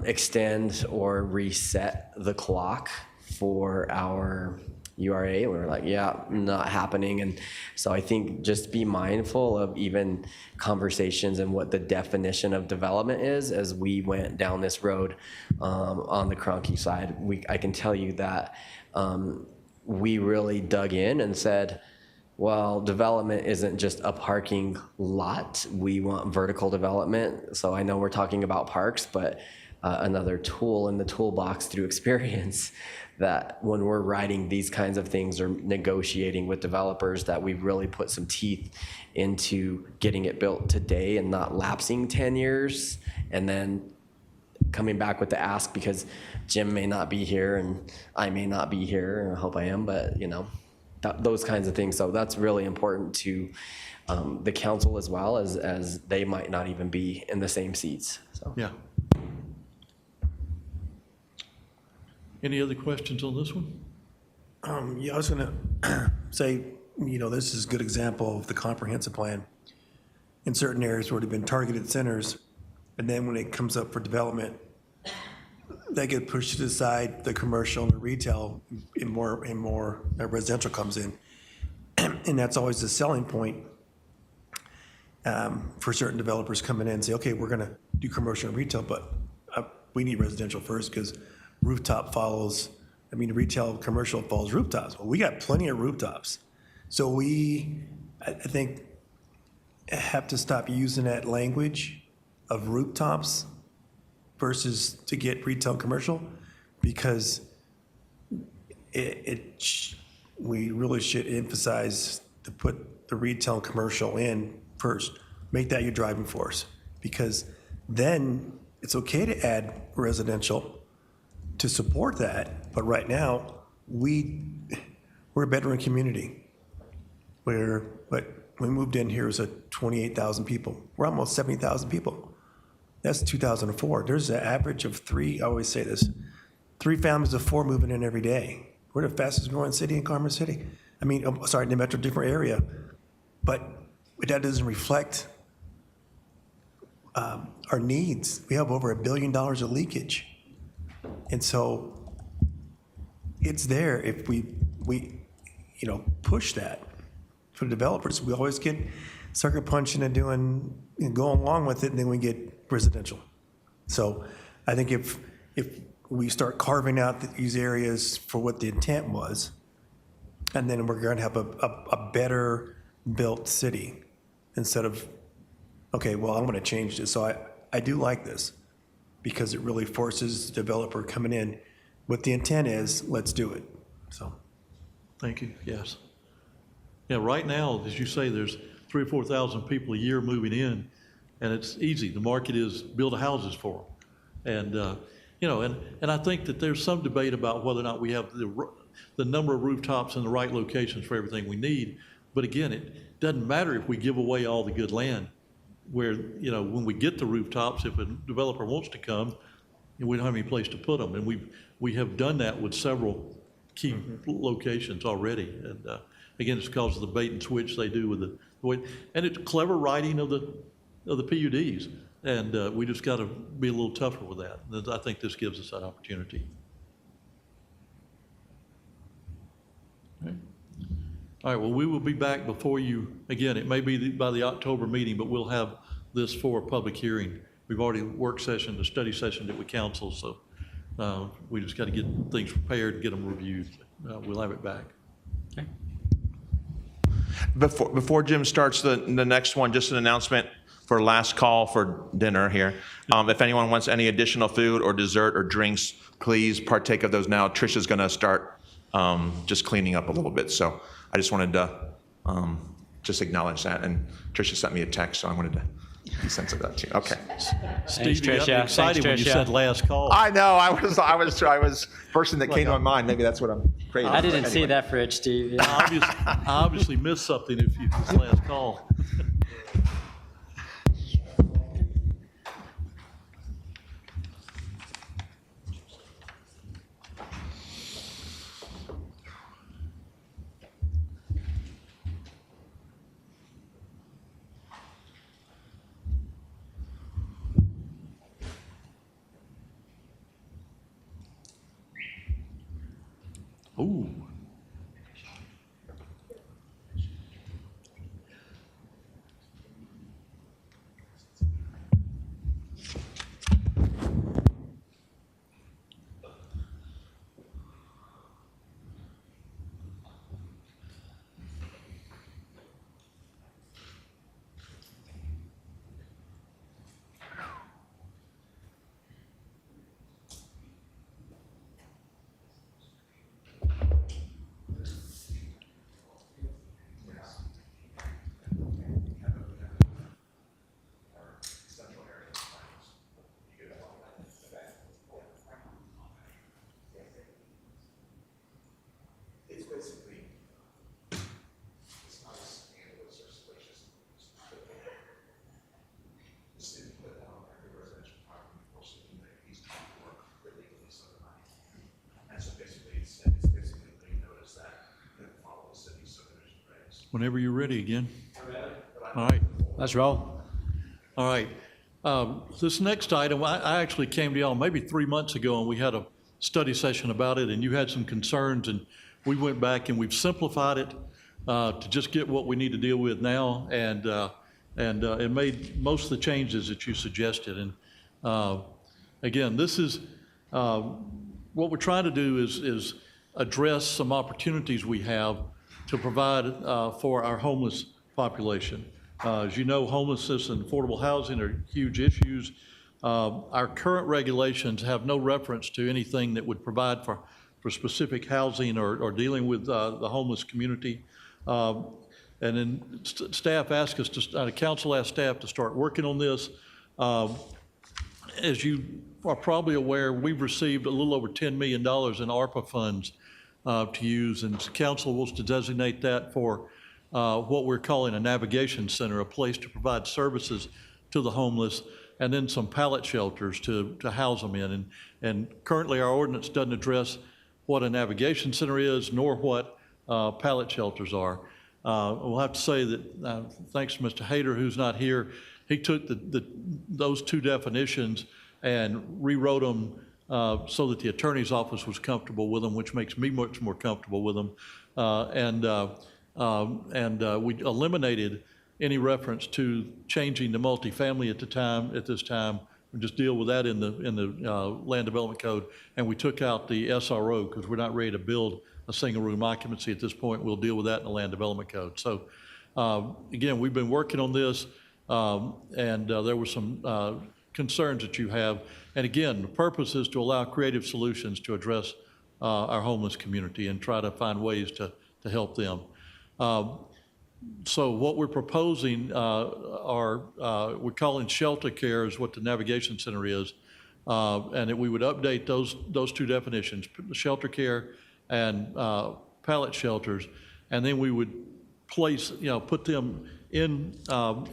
extend or reset the clock for our URA. We were like, yeah, not happening. And so I think just be mindful of even conversations and what the definition of development is as we went down this road on the Cronky side. I can tell you that we really dug in and said, well, development isn't just a parking lot. We want vertical development. So I know we're talking about parks, but another tool in the toolbox through experience that when we're writing these kinds of things or negotiating with developers, that we really put some teeth into getting it built today and not lapsing 10 years and then coming back with the ask because Jim may not be here and I may not be here, and I hope I am, but those kinds of things. So that's really important to the council as well, as they might not even be in the same seats. So Yeah. Any other questions on this one? Yeah, I was going to say, this is a good example of the comprehensive plan. In certain areas where they've been targeted centers, and then when it comes up for development, they get pushed to the side, the commercial and the retail, and more residential comes in. And that's always the selling point for certain developers coming in and say, okay, we're going to do commercial and retail, but we need residential first because rooftop follows, retail, commercial follows rooftops. Well, we got plenty of rooftops. So I think, have to stop using that language of rooftops versus to get retail commercial, because we really should emphasize to put the retail and commercial in first. Make that your driving force, because then it's okay to add residential to support that. But right now, we're a bedroom community where we moved in here was 28,000 people. We're almost 70,000 people. That's 2004. There's an average of 3, I always say this, 3 families of 4 moving in every day. We're the fastest growing city in Commerce City. In the metro different area. But that doesn't reflect our needs. We have over $1 billion of leakage. And so it's there if we push that for the developers. We always get sucker punching and doing and going along with it, and then we get residential. So I think if we start carving out these areas for what the intent was, and then we're going to have a better built city instead of, okay, well, I'm going to change this. So I do like this because it really forces the developer coming in what the intent is, let's do it, so. Thank you, yes. Yeah, right now, as you say, there's 3,000 or 4,000 people a year moving in, and it's easy. The market is build houses for them. And, you know, and I think that there's some debate about whether or not we have the number of rooftops in the right locations for everything we need. But again, it doesn't matter if we give away all the good land, where, you know, when we get the rooftops, if a developer wants to come, we don't have any place to put them. And we have done that with several key locations already. And again, it's because of the bait and switch they do with the way, and it's clever writing of the PUDs. And we just got to be a little tougher with that. And I think this gives us that opportunity. Okay. All right, well, we will be back before you, again, it may be by the October meeting, but we'll have this for a public hearing. We've already work session, the study session that we counsel, so we just got to get things prepared and get them reviewed. We'll have it back. Okay. Before Jim starts the next one, just an announcement for last call for dinner here. If anyone wants any additional food or dessert or drinks, please partake of those now. Tricia's going to start just cleaning up a little bit. So I just wanted to just acknowledge that. And Tricia sent me a text, so I wanted to be sensitive of that too. Okay. Steve, you got me excited when you said last call. I know. I was person that came to my mind. Maybe that's what I'm crazy. I didn't see that fridge, Steve. I obviously missed something if you was last call. Ooh. Whenever you're ready again. All right. Let's roll. All right. This next item, I actually came to y'all maybe 3 months ago, and we had a study session about it, and you had some concerns, and we went back and we've simplified it to just get what we need to deal with now, and it made most of the changes that you suggested. And again, this is what we're trying to do is address some opportunities we have to provide for our homeless population. As you know, homelessness and affordable housing are huge issues. Our current regulations have no reference to anything that would provide for specific housing or dealing with the homeless community. And then staff asked us to, council asked staff to start working on this. As you are probably aware, we've received a little over $10 million in ARPA funds to use, and council wants to designate that for what we're calling a navigation center, a place to provide services to the homeless, and then some pallet shelters to house them in. And currently our ordinance doesn't address what a navigation center is, nor what pallet shelters are. We'll have to say that thanks to Mr. Hayter, who's not here, he took those two definitions and rewrote them so that the attorney's office was comfortable with them, which makes me much more comfortable with them. We eliminated any reference to changing the multifamily at this time. We just deal with that in the Land Development Code, and we took out the SRO because we're not ready to build a single room occupancy at this point. We'll deal with that in the Land Development Code. So again, we've been working on this, and there were some concerns that you have. And again, the purpose is to allow creative solutions to address our homeless community and try to find ways to help them. So what we're proposing we're calling shelter care is what the navigation center is. And that we would update those two definitions, shelter care and pallet shelters. And then we would put them in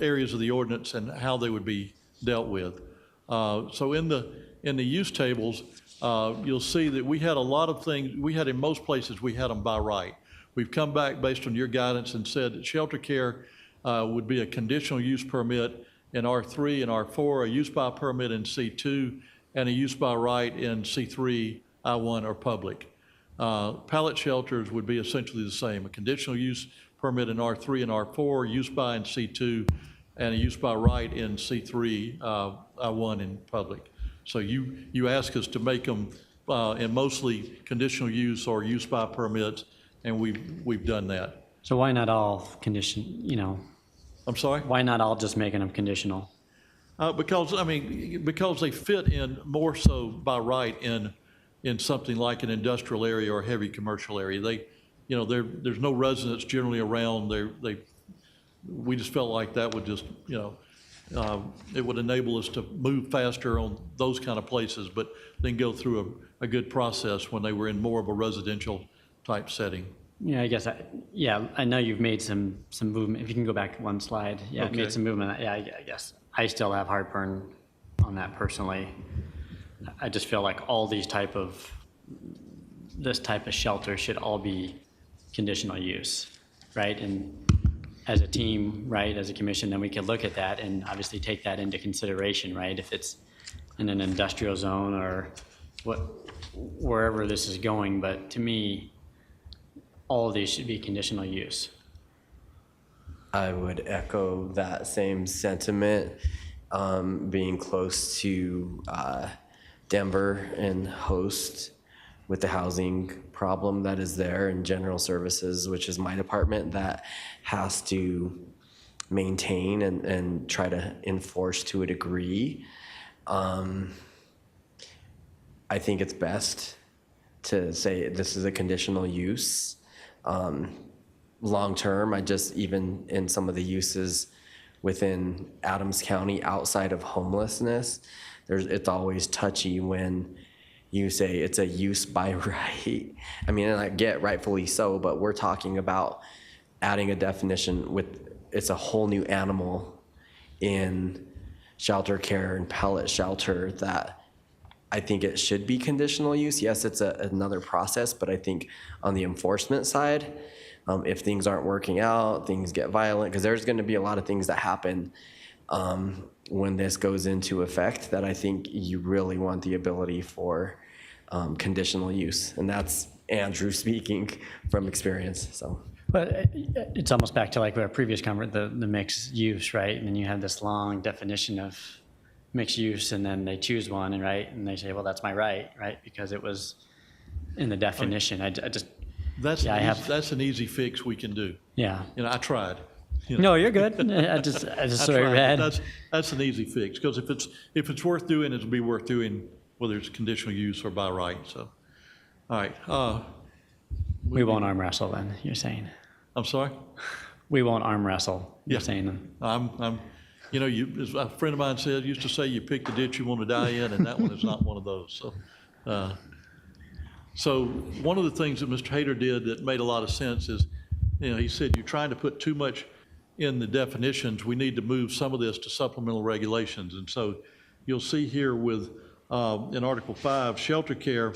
areas of the ordinance and how they would be dealt with. So in the use tables, you'll see that we had a lot of things, in most places, we had them by right. We've come back based on your guidance and said that shelter care would be a conditional use permit in R3 and R4, a use by permit in C2, and a use by right in C3, I1, or public. Pallet shelters would be essentially the same, a conditional use permit in R3 and R4, use by in C2, and a use by right in C3, I1 in public. So you ask us to make them in mostly conditional use or use by permits, and we've done that. So why not all I'm sorry? why not all just making them conditional? Because they fit in more so by right in something like an industrial area or a heavy commercial area. There's no residents generally around. We just felt like that would just, it would enable us to move faster on those kind of places, but then go through a good process when they were in more of a residential type setting. Yeah, I guess, I know you've made some movement. If you can go back one slide. Yeah, Okay. made some movement. Yeah, I guess. I still have heartburn on that personally. I just feel like all this type of shelter should all be conditional use, right? And as a team, right, as a commission, then we could look at that and obviously take that into consideration, right? If it's in an industrial zone or wherever this is going, but to me, all of these should be conditional use. I would echo that same sentiment, being close to Denver and host with the housing problem that is there, and general services, which is my department, that has to maintain and try to enforce to a degree. I think it's best to say this is a conditional use. Long term, even in some of the uses within Adams County outside of homelessness, it's always touchy when you say it's a use by right. I mean, and I get rightfully so, but we're talking about adding a definition it's a whole new animal in shelter care and pallet shelter that I think it should be conditional use. Yes, it's another process, but I think on the enforcement side, if things aren't working out, things get violent, because there's going to be a lot of things that happen when this goes into effect that I think you really want the ability for conditional use. And that's Andrew speaking from experience, so. But it's almost back to like our previous conversation, the mixed use, right? And then you have this long definition of mixed use, and then they choose one, and they say, well, that's my right, because it was in the definition. That's an easy fix we can do. Yeah. I tried. No, you're good. I just saw it read. That's an easy fix, because if it's worth doing, it'll be worth doing whether it's conditional use or by right. So, all right. We won't arm wrestle then, you're saying? I'm sorry? We won't arm wrestle, you're Yeah. saying? As a friend of mine used to say, you pick the ditch you want to die in, and that one is not one of those. So one of the things that Mr. Hayter did that made a lot of sense is, he said, you're trying to put too much in the definitions. We need to move some of this to supplemental regulations. And so you'll see here in Article 5, shelter care,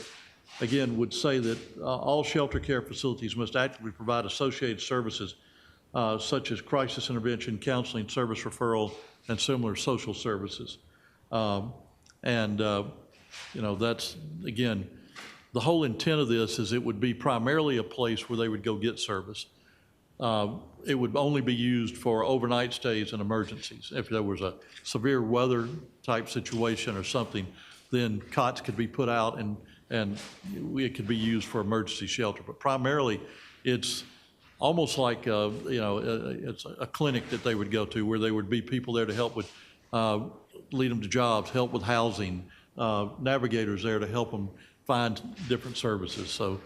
again, would say that all shelter care facilities must actively provide associated services such as crisis intervention, counseling, service referral, and similar social services. That's, again, the whole intent of this is it would be primarily a place where they would go get service. It would only be used for overnight stays and emergencies. If there was a severe weather type situation or something, then cots could be put out and it could be used for emergency shelter. But primarily, it's almost like it's a clinic that they would go to, where there would be people there to help with lead them to jobs, help with housing, navigators there to help them find different services. So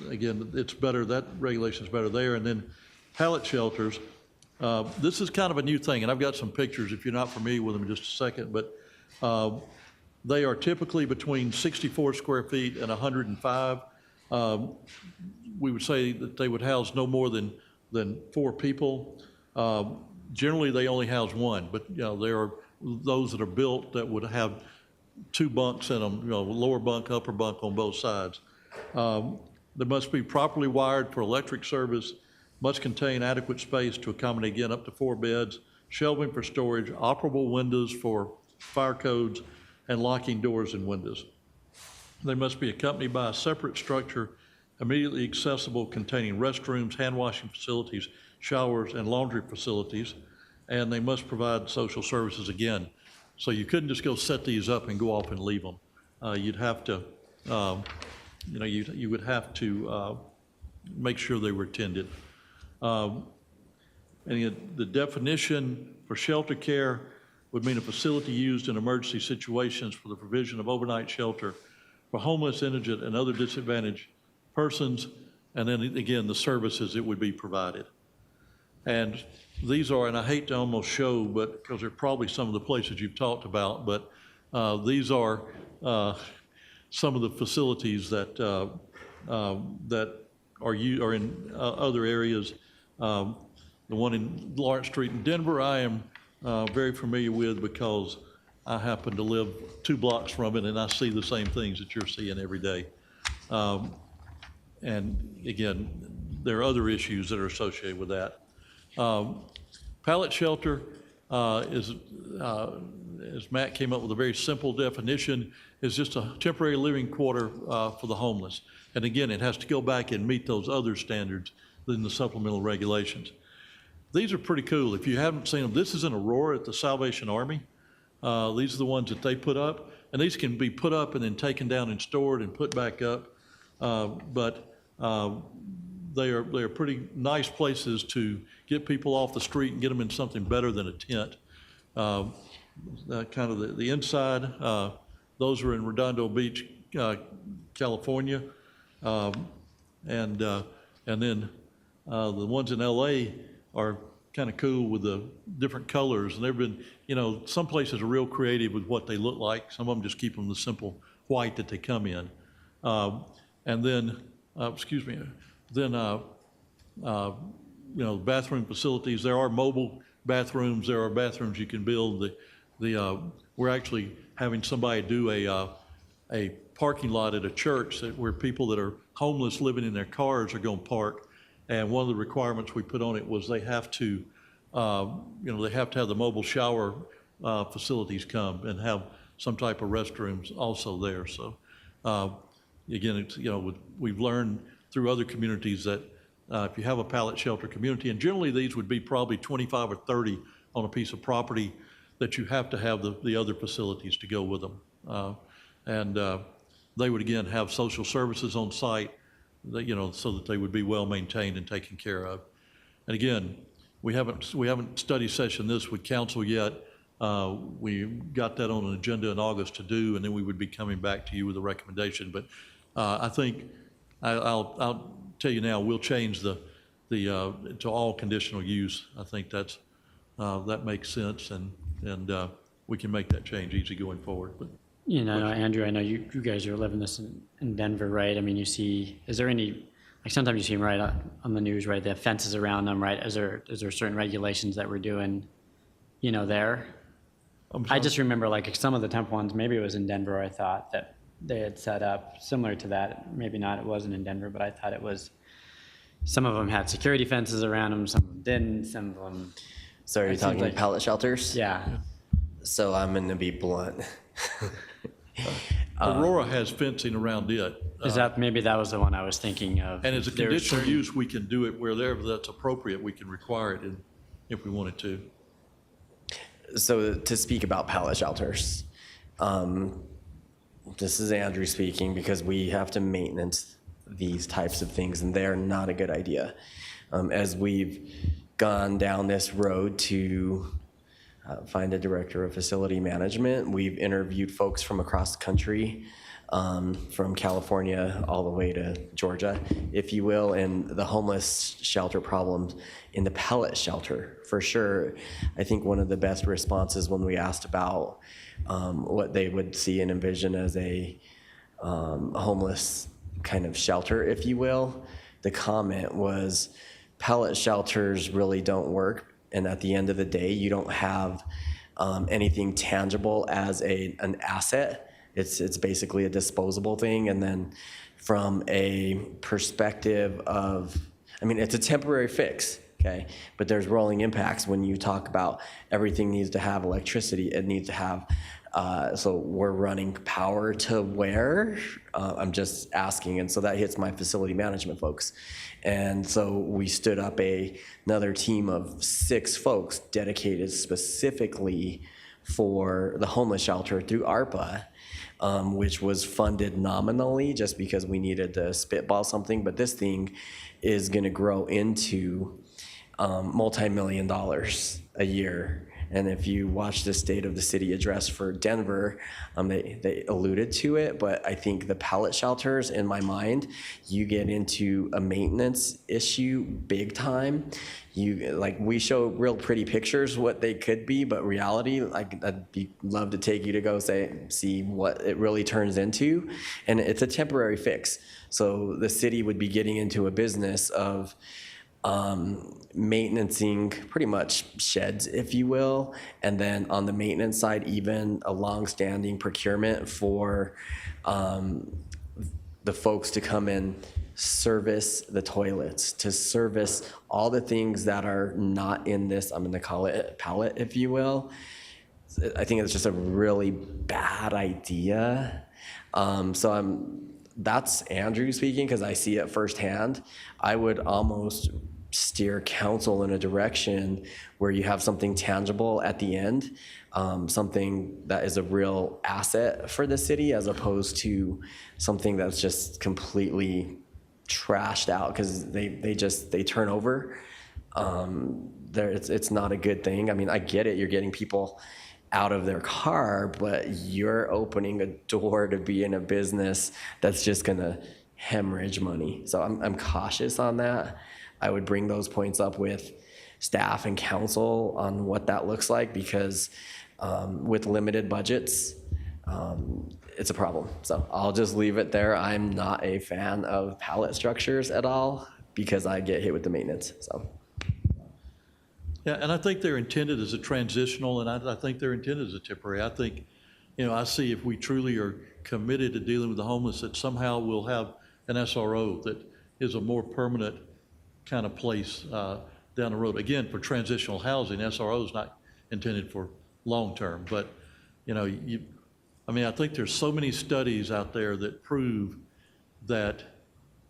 again, it's better, that regulation is better there. And then pallet shelters, this is kind of a new thing, and I've got some pictures if you're not familiar with them in just a second, but they are typically between 64 square feet and 105. We would say that they would house no more than 4 people. Generally, they only house 1, but you know, there are those that are built that would have 2 bunks in them, you know, lower bunk, upper bunk on both sides. They must be properly wired for electric service, must contain adequate space to accommodate, again, up to 4 beds, shelving for storage, operable windows for fire codes, and locking doors and windows. They must be accompanied by a separate structure immediately accessible containing restrooms, hand washing facilities, showers, and laundry facilities, and they must provide social services again. So you couldn't just go set these up and go off and leave them. You'd have to, you know, you would have to make sure they were attended. And the definition for shelter care would mean a facility used in emergency situations for the provision of overnight shelter for homeless, indigent, and other disadvantaged persons, and then again, the services that would be provided. And these are, and I hate to almost show, but because they're probably some of the places you've talked about, but these are some of the facilities that that are in other areas. The one in Lawrence Street in Denver, I am very familiar with because I happen to live 2 blocks from it, and I see the same things that you're seeing every day. And again, there are other issues that are associated with that. Pallet shelter is, as Matt came up with a very simple definition, is just a temporary living quarter for the homeless. And again, it has to go back and meet those other standards in the supplemental regulations. These are pretty cool. If you haven't seen them, this is in Aurora at the Salvation Army. These are the ones that they put up, and these can be put up and then taken down and stored and put back up. But they are pretty nice places to get people off the street and get them in something better than a tent. Kind of the inside, those are in Redondo Beach, California. And then the ones in LA are kind of cool with the different colors. And they've been, you know, some places are real creative with what they look like. Some of them just keep them the simple white that they come in. And then, excuse me, then, you know, bathroom facilities. There are mobile bathrooms. There are bathrooms you can build. We're actually having somebody do a parking lot at a church where people that are homeless living in their cars are going to park. And one of the requirements we put on it was they have to, you know, they have to have the mobile shower facilities come and have some type of restrooms also there. So again, it's, you know, we've learned through other communities that if you have a pallet shelter community, and generally these would be probably 25 or 30 on a piece of property, that you have to have the other facilities to go with them. And they would again have social services on site, that, you know, so that they would be well maintained and taken care of. And again, we haven't study session this with council yet. We got that on an agenda in August to do, and then we would be coming back to you with a recommendation. But I think I'll tell you now, we'll change the to all conditional use. I think that's that makes sense, and we can make that change easy going forward. But You know, Andrew, I know you guys are living this in Denver, right? I mean, you see, is there any, like sometimes you see them right on the news, right? They have fences around them, right? Is there certain regulations that we're doing, you know, there? I just remember like some of the temp ones, maybe it was in Denver, I thought that they had set up similar to that. Maybe not, it wasn't in Denver, but I thought it was, some of them had security fences around them, some of them didn't, some of them. So are you talking like, pallet shelters? Yeah. So I'm going to be blunt. Aurora has fencing around it. Is that, maybe that was the one I was thinking of. And as a There were conditional certain- use, we can do it wherever that's appropriate. We can require it if we wanted to. So to speak about pallet shelters, this is Andrew speaking because we have to maintenance these types of things, and they're not a good idea. As we've gone down this road to find a director of facility management. We've interviewed folks from across the country, from California all the way to Georgia, if you will, and the homeless shelter problems in the Pallet Shelter, for sure. I think one of the best responses when we asked about what they would see and envision as a homeless kind of shelter, if you will, the comment was, pallet shelters really don't work, and at the end of the day, you don't have anything tangible as an asset. It's basically a disposable thing. And then from a perspective of, I mean, it's a temporary fix, okay? But there's rolling impacts when you talk about everything needs to have electricity. It needs to have, so we're running power to where? I'm just asking. And so that hits my facility management folks. And so we stood up another team of 6 folks dedicated specifically for the homeless shelter through ARPA, which was funded nominally just because we needed to spitball something. But this thing is going to grow into multi-million dollars a year. And if you watch the State of the City address for Denver, they alluded to it, but I think the pallet shelters, in my mind, you get into a maintenance issue big time. We show real pretty pictures what they could be, but reality, I'd love to take you to go see what it really turns into. And it's a temporary fix. So the city would be getting into a business of maintaining pretty much sheds, if you will, and then on the maintenance side, even a long-standing procurement for the folks to come in, service the toilets, to service all the things that are not in this, I'm gonna call it pallet, if you will. I think it's just a really bad idea. That's Andrew speaking because I see it firsthand. I would almost steer council in a direction where you have something tangible at the end, something that is a real asset for the city as opposed to something that's just completely trashed out because they turn over. It's not a good thing. I mean, I get it. You're getting people out of their car, but you're opening a door to be in a business that's just gonna hemorrhage money. So I'm cautious on that. I would bring those points up with staff and council on what that looks like because with limited budgets, it's a problem. So I'll just leave it there. I'm not a fan of pallet structures at all because I get hit with the maintenance, so. Yeah, and I think they're intended as a transitional, and I think they're intended as a temporary. I think, I see if we truly are committed to dealing with the homeless, that somehow we'll have an SRO that is a more permanent kind of place down the road. Again, for transitional housing, SRO is not intended for long-term, but, I think there's so many studies out there that prove that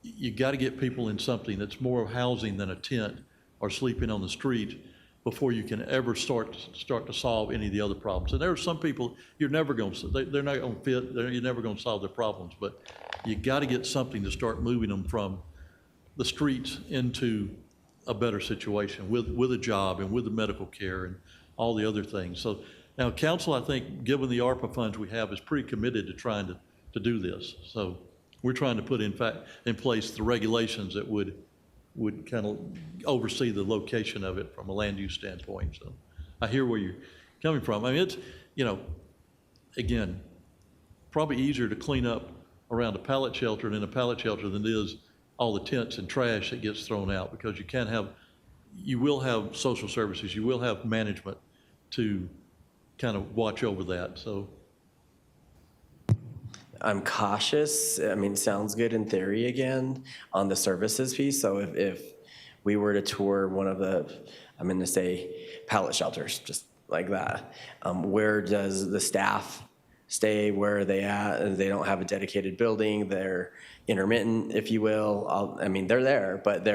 you got to get people in something that's more housing than a tent or sleeping on the street before you can ever start to solve any of the other problems. And there are some people you're never going to, they're not going to fit, you're never going to solve their problems, but you got to get something to start moving them from the streets into a better situation with a job and with the medical care and all the other things. So now council, I think, given the ARPA funds we have, is pretty committed to trying to do this. So we're trying to put in place the regulations that would kind of oversee the location of it from a land use standpoint. So I hear where you're coming from. I mean, it's, again, probably easier to clean up around a pallet shelter and in a pallet shelter than it is all the tents and trash that gets thrown out because you will have social services, you will have management to kind of watch over that, so. I'm cautious. I mean, it sounds good in theory again on the services piece. So if we were to tour one of the, I'm going to say pallet shelters, just like that, where does the staff stay? Where are they at? They don't have a dedicated building. They're intermittent, if you will. They're there, but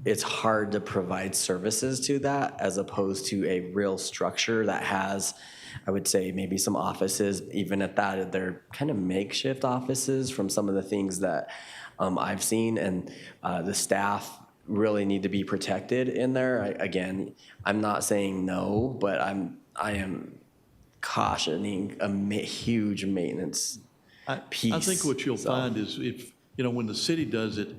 it's hard to provide services to that as opposed to a real structure that has, I would say, maybe some offices. Even at that, they're kind of makeshift offices from some of the things that I've seen, and the staff really need to be protected in there. Again, I'm not saying no, but I am cautioning a huge maintenance piece. I think what you'll so. find is if, when the city does it,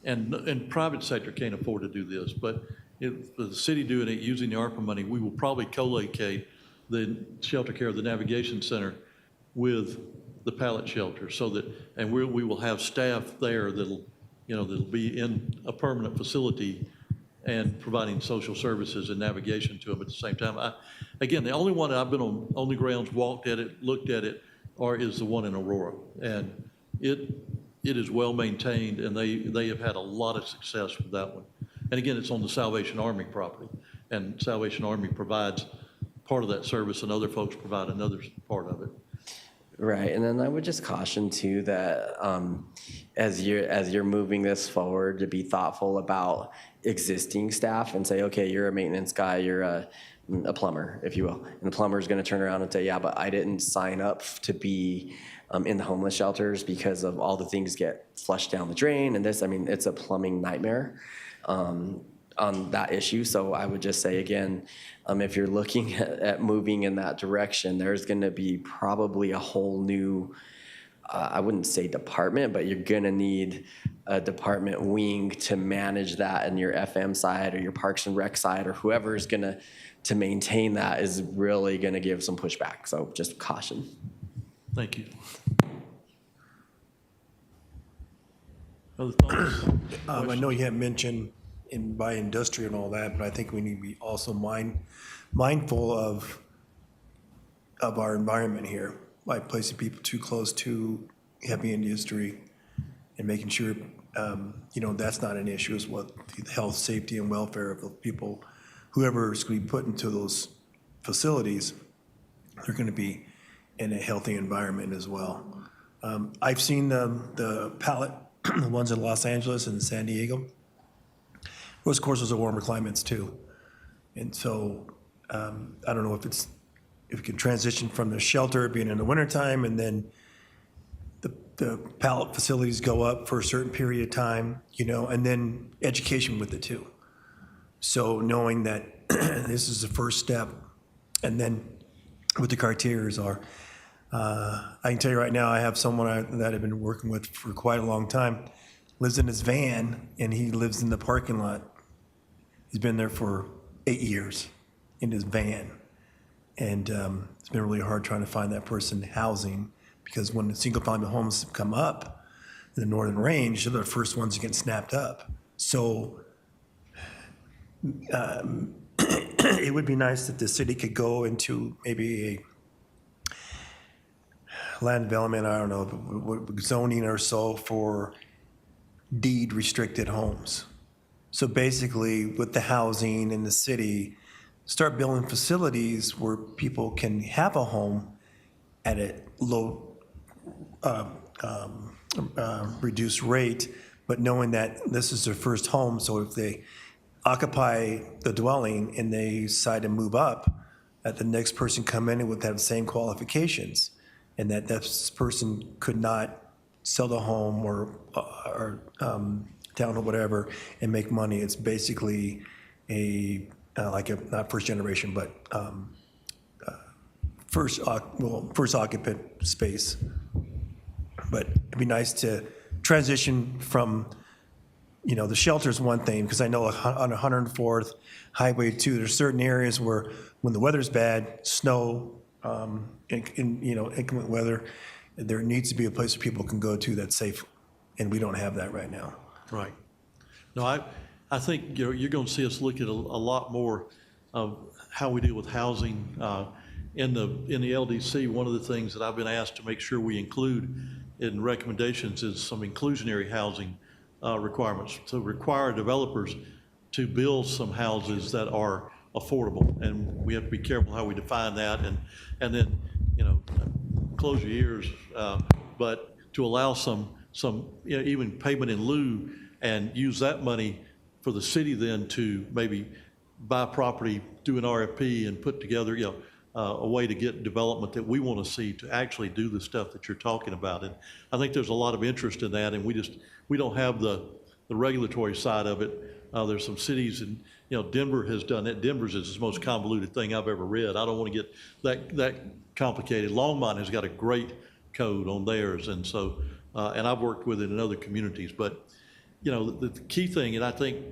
and private sector can't afford to do this, but if the city doing it using the ARPA money, we will probably co-locate the shelter care, the navigation center with the pallet shelter so that, and we will have staff there that'll be in a permanent facility and providing social services and navigation to them at the same time. Again, the only one that I've been on the grounds, walked at it, looked at it, is the one in Aurora. And it is well maintained, and they have had a lot of success with that one. And again, it's on the Salvation Army property, and Salvation Army provides part of that service, and other folks provide another part of it. Right, and then I would just caution too that as you're moving this forward, to be thoughtful about existing staff and say, okay, you're a maintenance guy, you're a plumber, if you will, and the plumber is going to turn around and say, yeah, but I didn't sign up to be in the homeless shelters because of all the things get flushed down the drain and this. I mean, it's a plumbing nightmare on that issue. So I would just say again, if you're looking at moving in that direction, there's going to be probably a whole new, I wouldn't say department, but you're going to need a department wing to manage that, and your FM side or your Parks and Rec side or whoever is going to maintain that is really going to give some pushback. So just caution. Thank you. Other thoughts? I know you had mentioned by industrial and all that, but I think we need to be also mindful of our environment here by placing people too close to heavy industry and making sure, that's not an issue as well. The health, safety, and welfare of the people, whoever is going to be put into those facilities, they're going to be in a healthy environment as well. I've seen the pallet, the ones in Los Angeles and San Diego. Of course, those are warmer climates too. And so I don't know if we can transition from the shelter being in the wintertime and then the pallet facilities go up for a certain period of time, and then education with it too. So knowing that this is the first step, and then what the criteria are. I can tell you right now, I have someone that I've been working with for quite a long time, lives in his van, and he lives in the parking lot. He's been there for 8 years in his van. And it's been really hard trying to find that person housing, because when the single-family homes come up in the Northern Range, they're the first ones to get snapped up. So it would be nice that the city could go into maybe a land development, I don't know, zoning or so for deed restricted homes. So basically, with the housing in the city, start building facilities where people can have a home at a low, reduced rate, but knowing that this is their first home, so if they occupy the dwelling and they decide to move up, that the next person come in would have the same qualifications, and that this person could not sell the home or town or whatever and make money. It's basically not first generation, but first occupant space. But it'd be nice to transition from, the shelter's one thing, because I know on 104th Highway 2, there's certain areas where when the weather's bad, snow, inclement weather, there needs to be a place where people can go to that's safe, and we don't have that right now. Right. No, I think you're going to see us look at a lot more of how we deal with housing. In the LDC, one of the things that I've been asked to make sure we include in recommendations is some inclusionary housing requirements, to require developers to build some houses that are affordable. And we have to be careful how we define that, and then, close your ears, but to allow some even payment in lieu, and use that money for the city then to maybe buy property, do an RFP, and put together, a way to get development that we want to see to actually do the stuff that you're talking about. And I think there's a lot of interest in that, and we don't have the regulatory side of it. There's some cities Denver has done it. Denver's is the most convoluted thing I've ever read. I don't want to get that complicated. Longmont has got a great code on theirs, and so, and I've worked with it in other communities. But, the key thing, and I think,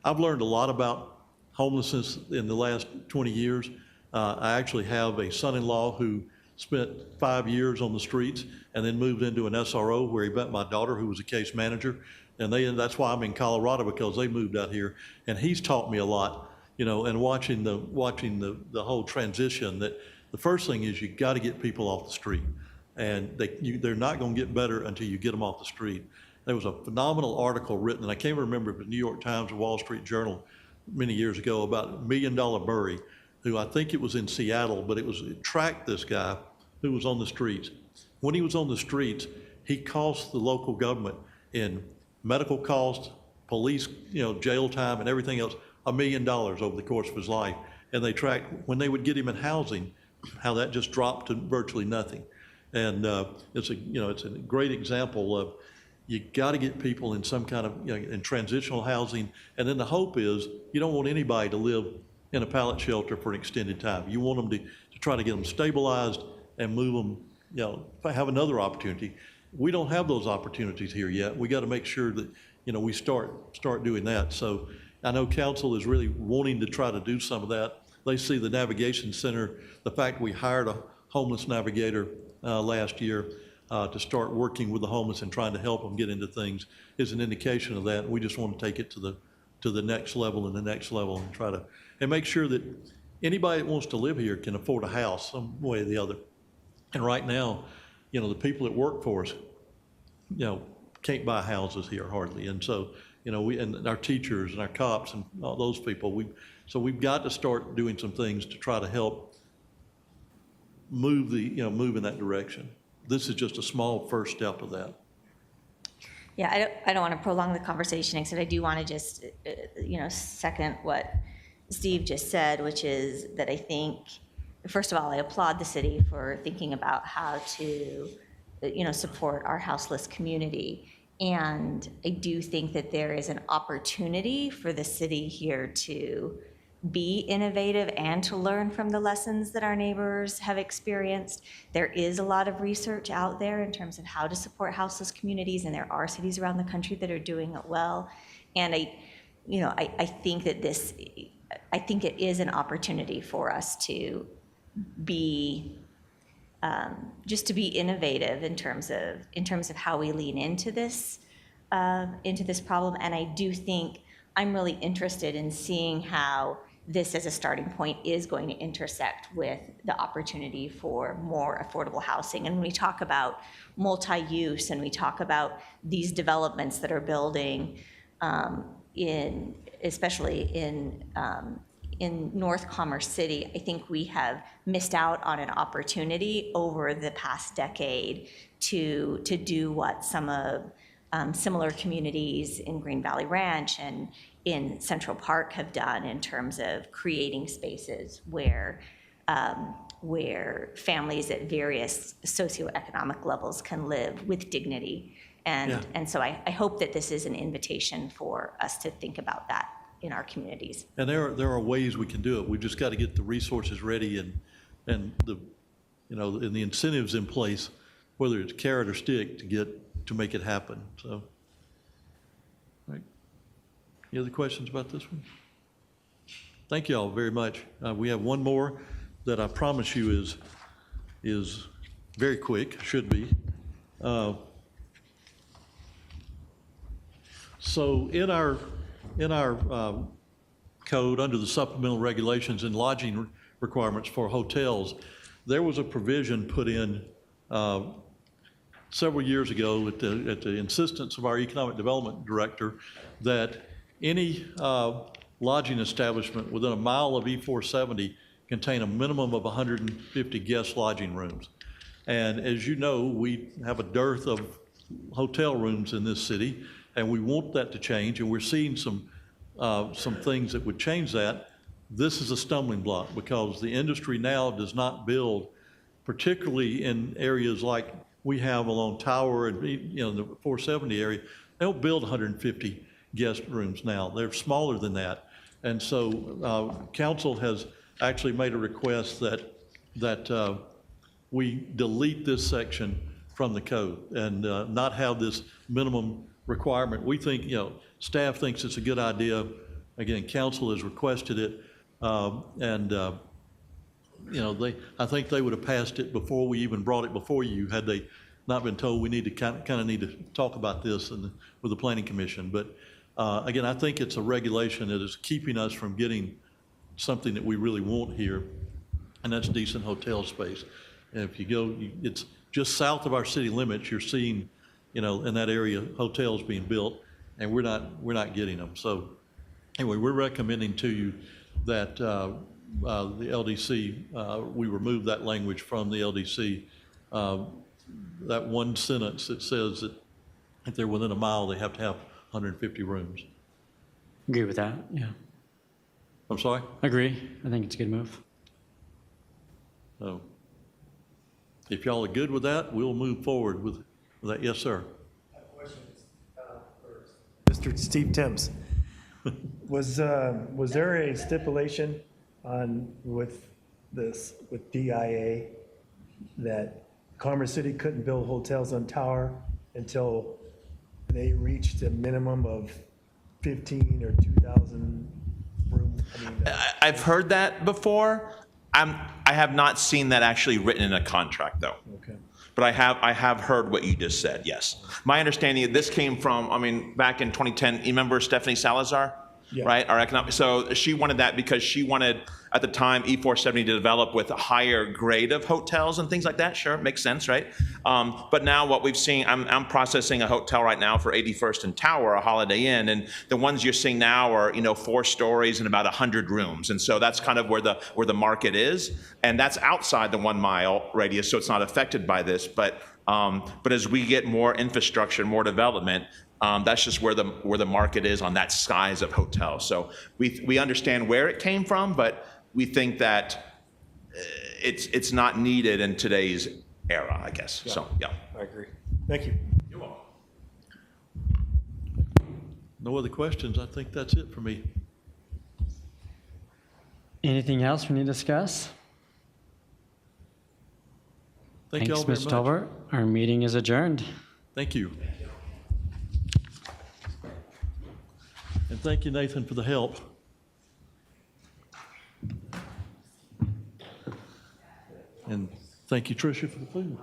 I've learned a lot about homelessness in the last 20 years. I actually have a son-in-law who spent 5 years on the streets and then moved into an SRO where he met my daughter, who was a case manager. And that's why I'm in Colorado, because they moved out here. And he's taught me a lot, and watching the whole transition, that the first thing is you got to get people off the street. And they're not going to get better until you get them off the street. There was a phenomenal article written, and I can't remember if it was New York Times or Wall Street Journal many years ago, about $1 Million Murray, who I think it was in Seattle, but it tracked this guy who was on the streets. When he was on the streets, he cost the local government in medical costs, police, jail time and everything else, $1 million over the course of his life. And they tracked, when they would get him in housing, how that just dropped to virtually nothing. And it's a great example of, you got to get people in some kind of, in transitional housing. And then the hope is you don't want anybody to live in a pallet shelter for an extended time. You want them to try to get them stabilized and move them, have another opportunity. We don't have those opportunities here yet. We got to make sure that, we start doing that. So I know council is really wanting to try to do some of that. They see the navigation center, the fact we hired a homeless navigator last year to start working with the homeless and trying to help them get into things is an indication of that. We just want to take it to the next level and the next level and try to, and make sure that anybody that wants to live here can afford a house some way or the other. And right now, the people that work for us, can't buy houses here hardly. And so, and our teachers and our cops and all those people, we've got to start doing some things to try to help move move in that direction. This is just a small first step of that. Yeah, I don't want to prolong the conversation, except I do want to just, second what Steve just said, which is that I think, first of all, I applaud the city for thinking about how to, support our houseless community. And I do think that there is an opportunity for the city here to be innovative and to learn from the lessons that our neighbors have experienced. There is a lot of research out there in terms of how to support houseless communities, and there are cities around the country that are doing it well. And I think that I think it is an opportunity for us to be just to be innovative in terms of how we lean into this problem. And I do think I'm really interested in seeing how this as a starting point is going to intersect with the opportunity for more affordable housing. And when we talk about multi-use and we talk about these developments that are building especially in North Commerce City, I think we have missed out on an opportunity over the past decade to do what some of similar communities in Green Valley Ranch and in Central Park have done in terms of creating spaces where families at various socioeconomic levels can live with dignity. And so I hope that this is an invitation for us to think about that in our communities. And there are ways we can do it. We've just got to get the resources ready and the incentives in place, whether it's carrot or stick, to make it happen. So, right. Any other questions about this one? Thank you all very much. We have one more that I promise you is very quick, should be. So in our code, under the supplemental regulations and lodging requirements for hotels, there was a provision put in several years ago at the insistence of our economic development director that any lodging establishment within a mile of E470 contain a minimum of 150 guest lodging rooms. And as you know, we have a dearth of hotel rooms in this city, and we want that to change, and we're seeing some things that would change that. This is a stumbling block because the industry now does not build, particularly in areas like we have along Tower and the 470 area. They don't build 150 guest rooms now. They're smaller than that. And so council has actually made a request that we delete this section from the code and not have this minimum requirement. We think, staff thinks it's a good idea. Again, council has requested it. I think they would have passed it before we even brought it before you, had they not been told we need to kind of need to talk about this with the planning commission. But again, I think it's a regulation that is keeping us from getting something that we really want here, and that's decent hotel space. And if you go, it's just south of our city limits, you're seeing, in that area, hotels being built, and we're not getting them. So anyway, we're recommending to you that the LDC, we remove that language from the LDC. That one sentence that says that if they're within a mile, they have to have 150 rooms. Agree with that, yeah. I'm sorry? Agree. I think it's a good move. So if y'all are good with that, we'll move forward with that. Yes, sir. Mr. Steve Timms, was there a stipulation with DIA that Commerce City couldn't build hotels on Tower until they reached a minimum of 15 or 2,000 room? I've heard that before. I have not seen that actually written in a contract, though. Okay. But I have heard what you just said, yes. My understanding, this came from, back in 2010, you remember Stephanie Salazar? Yeah. Right, our economic, so she wanted that because she wanted, at the time, E470 to develop with a higher grade of hotels and things like that. Sure, makes sense, right? But now what we've seen, I'm processing a hotel right now for 81st and Tower, a Holiday Inn, and the ones you're seeing now are, 4 stories and about 100 rooms. And so that's kind of where the market is. And that's outside the 1 mile radius, so it's not affected by this. But as we get more infrastructure, more development, that's just where the market is on that size of hotel. So we understand where it came from, but we think that it's not needed in today's era, I guess. Yeah. So, yeah. I agree. Thank you. You're welcome. No other questions. I think that's it for me. Anything else we need to discuss? Thank you all Thanks, very Mr. much. Tolbert. Our meeting is adjourned. Thank you. And thank you, Nathan, for the help. And thank you, Tricia, for the food.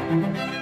Thank you.